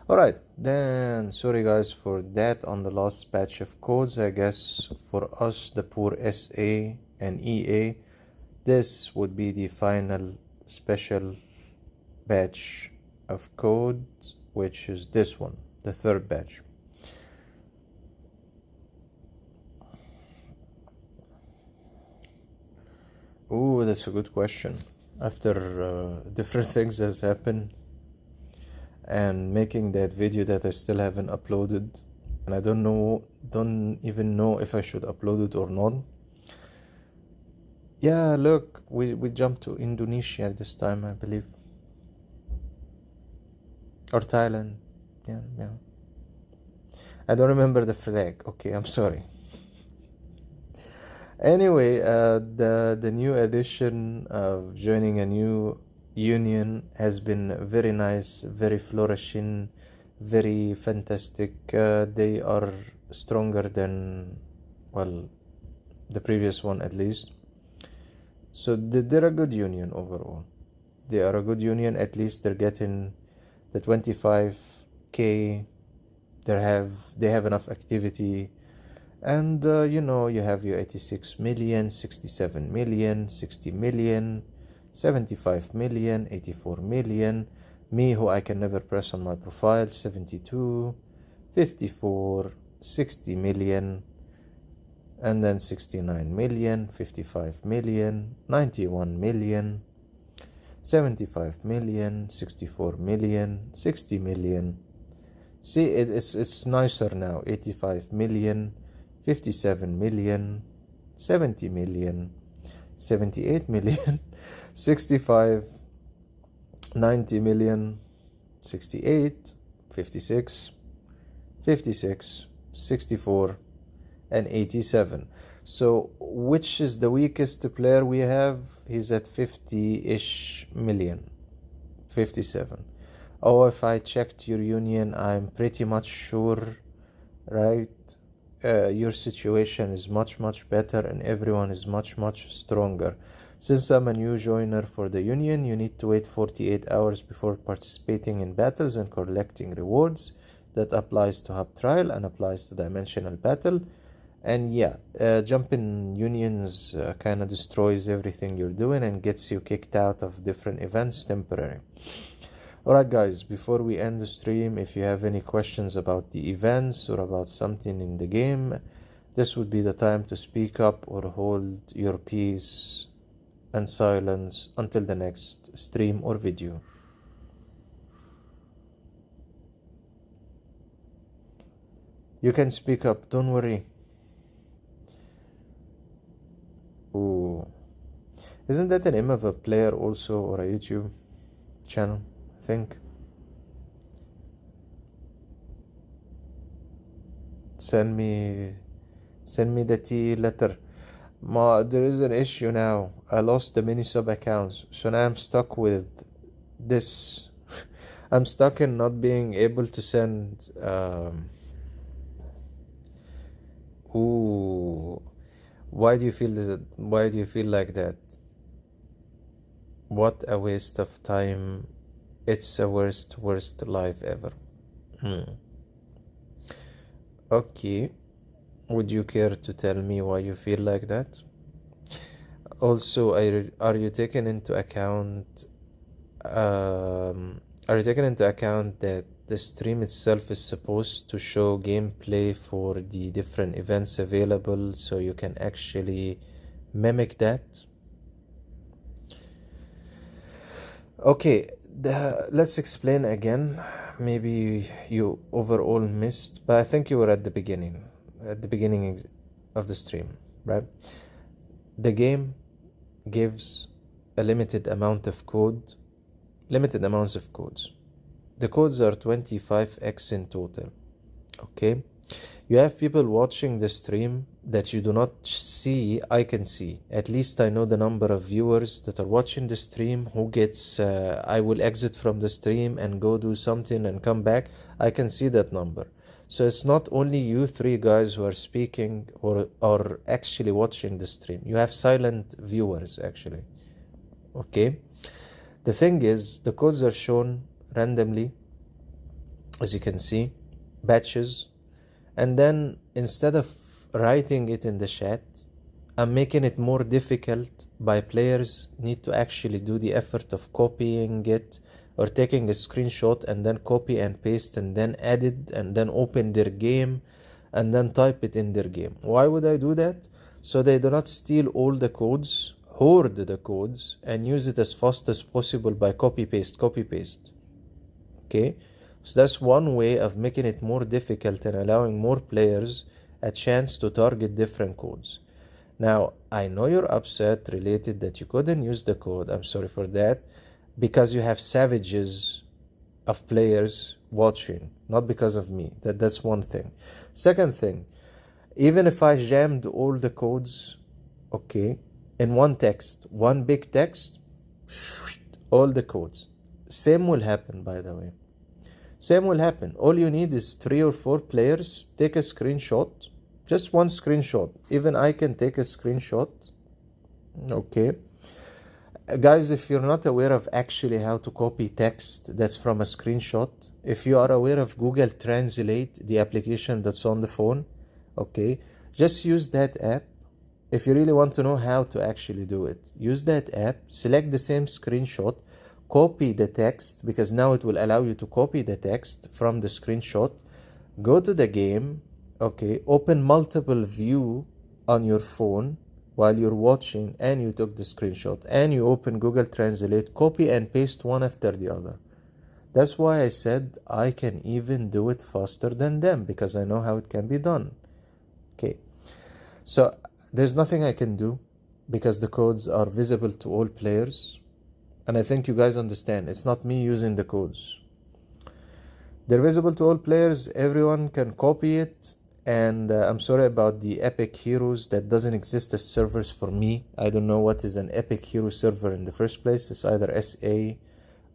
Alright, then sorry guys for that on the last batch of codes. I guess for us, the poor SA and EA, this would be the final special batch of code, which is this one, the third batch. Ooh, that's a good question. After different things has happened, and making that video that I still haven't uploaded, and I don't even know if I should upload it or not. Yeah, look, we jumped to Indonesia this time, I believe. Or Thailand. Yeah, yeah. I don't remember the flag. Okay, I'm sorry. Anyway, the new edition of joining a new union has been very nice, very flourishing, very fantastic. They are stronger than, well, the previous one at least. So they're a good union overall. They are a good union. At least they're getting the 25k. They have enough activity. And you know, you have your 86 million, 67 million, 60 million, 75 million, 84 million. Me, who I can never press on my profile, 72, 54, 60 million, and then 69 million, 55 million, 91 million, 75 million, 64 million, 60 million. See, it's nicer now. 85 million, 57 million, 70 million, 78 million, 65, 90 million, 68, 56, 56, 64, and 87. So which is the weakest player we have? He's at 50-ish million, 57. Oh, if I checked your union, I'm pretty much sure, right? Your situation is much better and everyone is much stronger. Since I'm a new joiner for the union, you need to wait 48 hours before participating in battles and collecting rewards. That applies to hub trial and applies to dimensional battle. And yeah, jumping unions kind of destroys everything you're doing and gets you kicked out of different events temporarily. Alright guys, before we end the stream, if you have any questions about the events or about something in the game, this would be the time to speak up or hold your peace and silence until the next stream or video. You can speak up, don't worry. Ooh. Isn't that the name of a player also, or a YouTube channel? Think. Send me the T letter. There is an issue now. I lost the mini sub accounts, so now I'm stuck with this. I'm stuck in not being able to send. Ooh, why do you feel this? Why do you feel like that? What a waste of time. It's the worst life ever. Okay, would you care to tell me why you feel like that? Also, are you taking into account that the stream itself is supposed to show gameplay for the different events available, so you can actually mimic that? Okay, let's explain again. Maybe you overall missed, but I think you were at the beginning of the stream, right? The game gives a limited amounts of codes. The codes are 25x in total. Okay, you have people watching the stream that you do not see. I can see. At least I know the number of viewers that are watching the stream. Who gets I will exit from the stream and go do something and come back. I can see that number. So it's not only you three guys who are speaking or actually watching the stream. You have silent viewers actually. Okay, the thing is, the codes are shown randomly, as you can see, batches. And then instead of writing it in the chat, I'm making it more difficult by players need to actually do the effort of copying it or taking a screenshot and then copy and paste and then edit and then open their game and then type it in their game. Why would I do that? So they do not steal all the codes, hoard the codes, and use it as fast as possible by copy paste. Okay, so that's one way of making it more difficult and allowing more players a chance to target different codes. Now, I know you're upset related that you couldn't use the code. I'm sorry for that. Because you have savages of players watching, not because of me. That's one thing. Second thing, even if I jammed all the codes, okay, in one text, one big text, all the codes. Same will happen, by the way. Same will happen. All you need is 3 or 4 players. Take a screenshot. Just one screenshot. Even I can take a screenshot. Okay. Guys, if you're not aware of actually how to copy text that's from a screenshot, if you are aware of Google Translate, the application that's on the phone, okay, just use that app. If you really want to know how to actually do it, use that app, select the same screenshot, copy the text, because now it will allow you to copy the text from the screenshot, go to the game, okay, open multiple view on your phone while you're watching and you took the screenshot, and you open Google Translate, copy and paste one after the other. That's why I said I can even do it faster than them, because I know how it can be done. Okay, so there's nothing I can do because the codes are visible to all players. And I think you guys understand, it's not me using the codes. They're visible to all players, everyone can copy it. And I'm sorry about the Epic Heroes that doesn't exist as servers for me. I don't know what is an Epic Hero server in the first place. It's either SA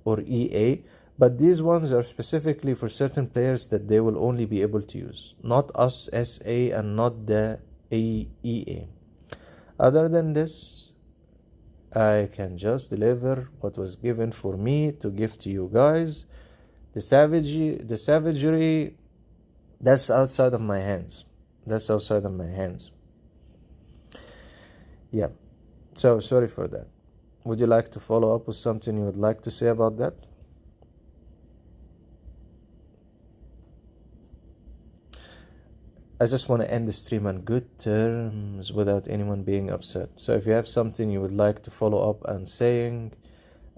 or EA. But these ones are specifically for certain players that they will only be able to use. Not us SA and not the EA. Other than this, I can just deliver what was given for me to give to you guys. The savagery, that's outside of my hands. That's outside of my hands. Yeah. So, sorry for that. Would you like to follow up with something you would like to say about that? I just want to end the stream on good terms without anyone being upset. So if you have something you would like to follow up on saying,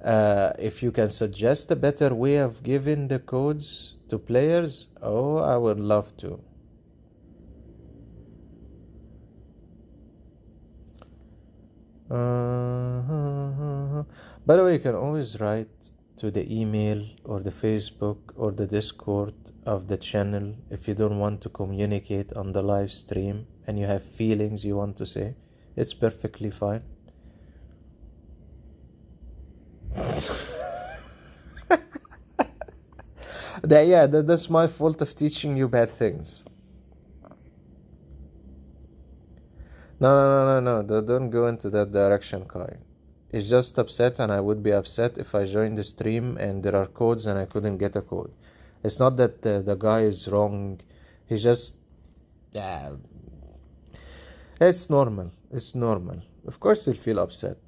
if you can suggest a better way of giving the codes to players, oh, I would love to. By the way, you can always write to the email or the Facebook or the Discord of the channel if you don't want to communicate on the live stream and you have feelings you want to say. It's perfectly fine. That's my fault of teaching you bad things. No, don't go into that direction, Kai. He's just upset, and I would be upset if I joined the stream and there are codes and I couldn't get a code. It's not that the guy is wrong. He's just... it's normal. It's normal. Of course he'll feel upset.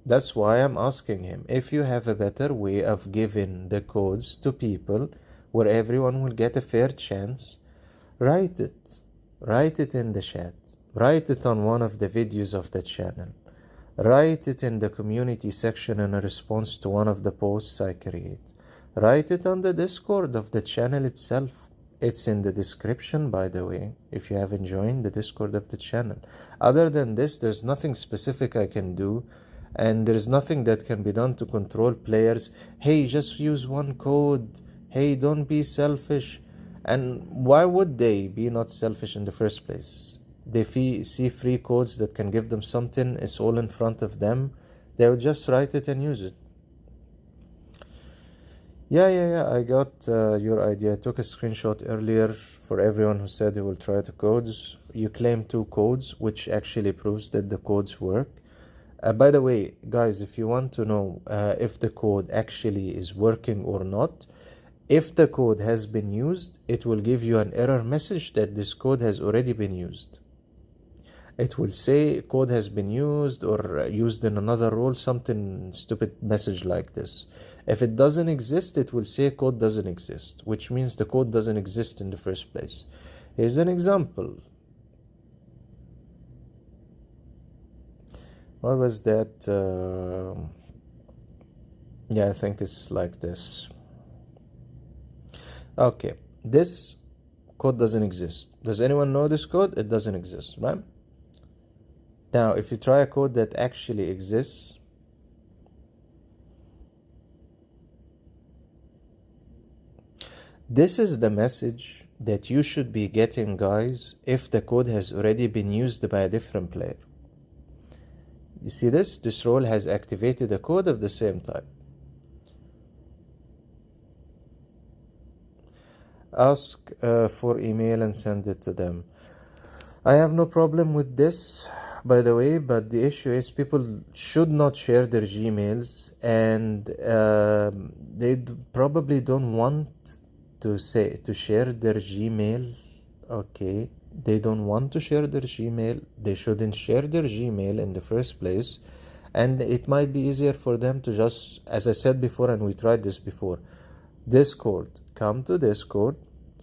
That's why I'm asking him, if you have a better way of giving the codes to people where everyone will get a fair chance, write it. Write it in the chat. Write it on one of the videos of the channel. Write it in the community section in a response to one of the posts I create. Write it on the Discord of the channel itself. It's in the description, by the way, if you haven't joined the Discord of the channel. Other than this, there's nothing specific I can do, and there's nothing that can be done to control players. Hey, just use one code. Hey, don't be selfish. And why would they be not selfish in the first place? They see free codes that can give them something, it's all in front of them, they would just write it and use it. Yeah, I got your idea. I took a screenshot earlier for everyone who said he will try the codes. You claim 2 codes, which actually proves that the codes work. By the way, guys, if you want to know if the code actually is working or not, if the code has been used, it will give you an error message that this code has already been used. It will say code has been used or used in another role, something stupid message like this. If it doesn't exist, it will say code doesn't exist, which means the code doesn't exist in the first place. Here's an example. What was that? Yeah, I think it's like this. Okay, this code doesn't exist. Does anyone know this code? It doesn't exist, right? Now, if you try a code that actually exists, this is the message that you should be getting, guys, if the code has already been used by a different player. You see this? This role has activated a code of the same type. Ask for email and send it to them. I have no problem with this, by the way, but the issue is people should not share their Gmails, and they probably don't want to share their Gmail. Okay, they don't want to share their Gmail. They shouldn't share their Gmail in the first place, and it might be easier for them to just, as I said before, and we tried this before, Discord. Come to Discord.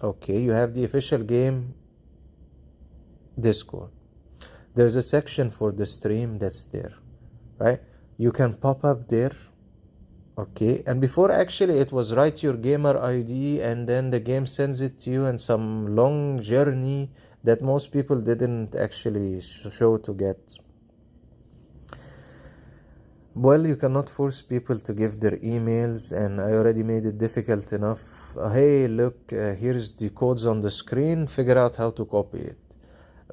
Okay, you have the official game Discord. There's a section for the stream that's there, right? You can pop up there. Okay, and before, actually, it was write your gamer ID and then the game sends it to you, and some long journey that most people didn't actually show to get. Well, you cannot force people to give their emails, and I already made it difficult enough. Hey, look, here's the codes on the screen, figure out how to copy it.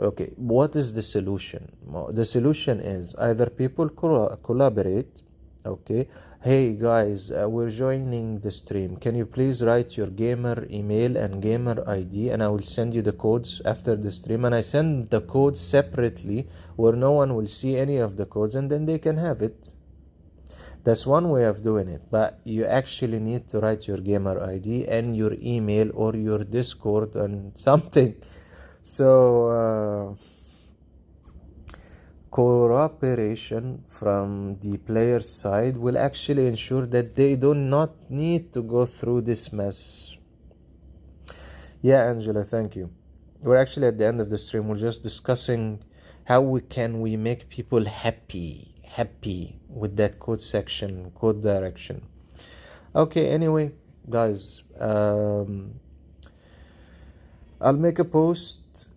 Okay, what is the solution? The solution is either people collaborate. Okay, hey guys, we're joining the stream. Can you please write your gamer email and gamer ID, and I will send you the codes after the stream. And I send the codes separately where no one will see any of the codes, and then they can have it. That's one way of doing it, but you actually need to write your gamer ID and your email or your Discord and something. So cooperation from the player's side will actually ensure that they do not need to go through this mess. Yeah, Angela, thank you. We're actually at the end of the stream. We're just discussing how we make people happy with that code section, code direction. Okay, anyway, guys, I'll make a post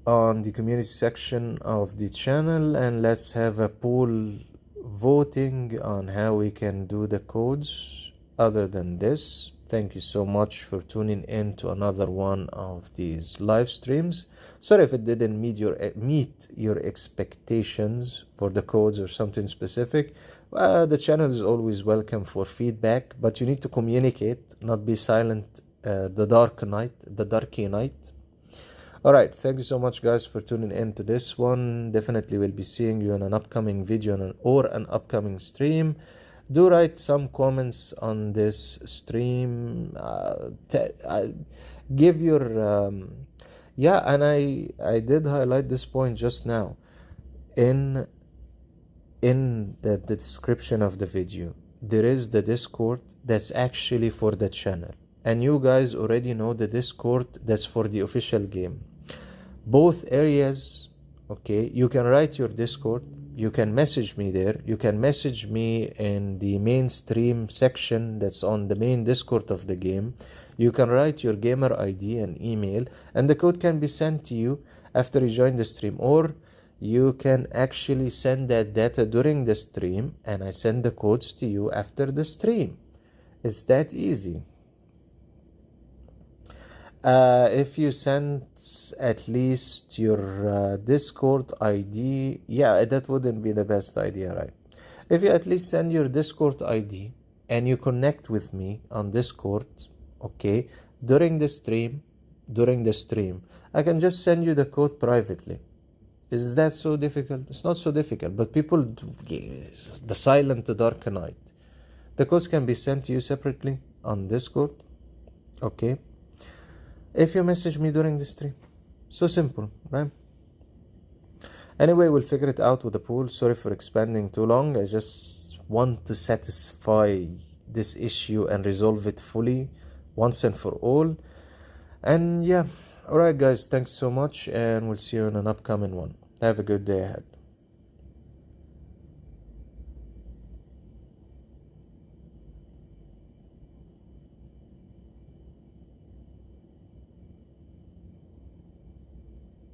on the community section of the channel, and let's have a poll voting on how we can do the codes. Other than this, thank you so much for tuning in to another one of these live streams. Sorry if it didn't meet your expectations for the codes or something specific. The channel is always welcome for feedback, but you need to communicate, not be silent. The darky night. All right, thank you so much, guys, for tuning in to this one. Definitely will be seeing you in an upcoming video or an upcoming stream. Do write some comments on this stream. Give your yeah, and I did highlight this point just now in the description of the video. There is the Discord that's actually for the channel, and you guys already know the Discord that's for the official game. Both areas, okay, you can write your Discord, you can message me there, you can message me in the mainstream section that's on the main Discord of the game. You can write your gamer ID and email, and the code can be sent to you after you join the stream, or you can actually send that data during the stream, and I send the codes to you after the stream. It's that easy. If you send at least your Discord ID, yeah, that wouldn't be the best idea, right? If you at least send your Discord ID and you connect with me on Discord, okay, during the stream, I can just send you the code privately. Is that so difficult? It's not so difficult, but people do, the silent dark night. The codes can be sent to you separately on Discord, okay? If you message me during the stream. So simple, right? Anyway, we'll figure it out with the pool. Sorry for expanding too long. I just want to satisfy this issue and resolve it fully once and for all. And yeah, alright guys, thanks so much, and we'll see you in an upcoming one. Have a good day ahead.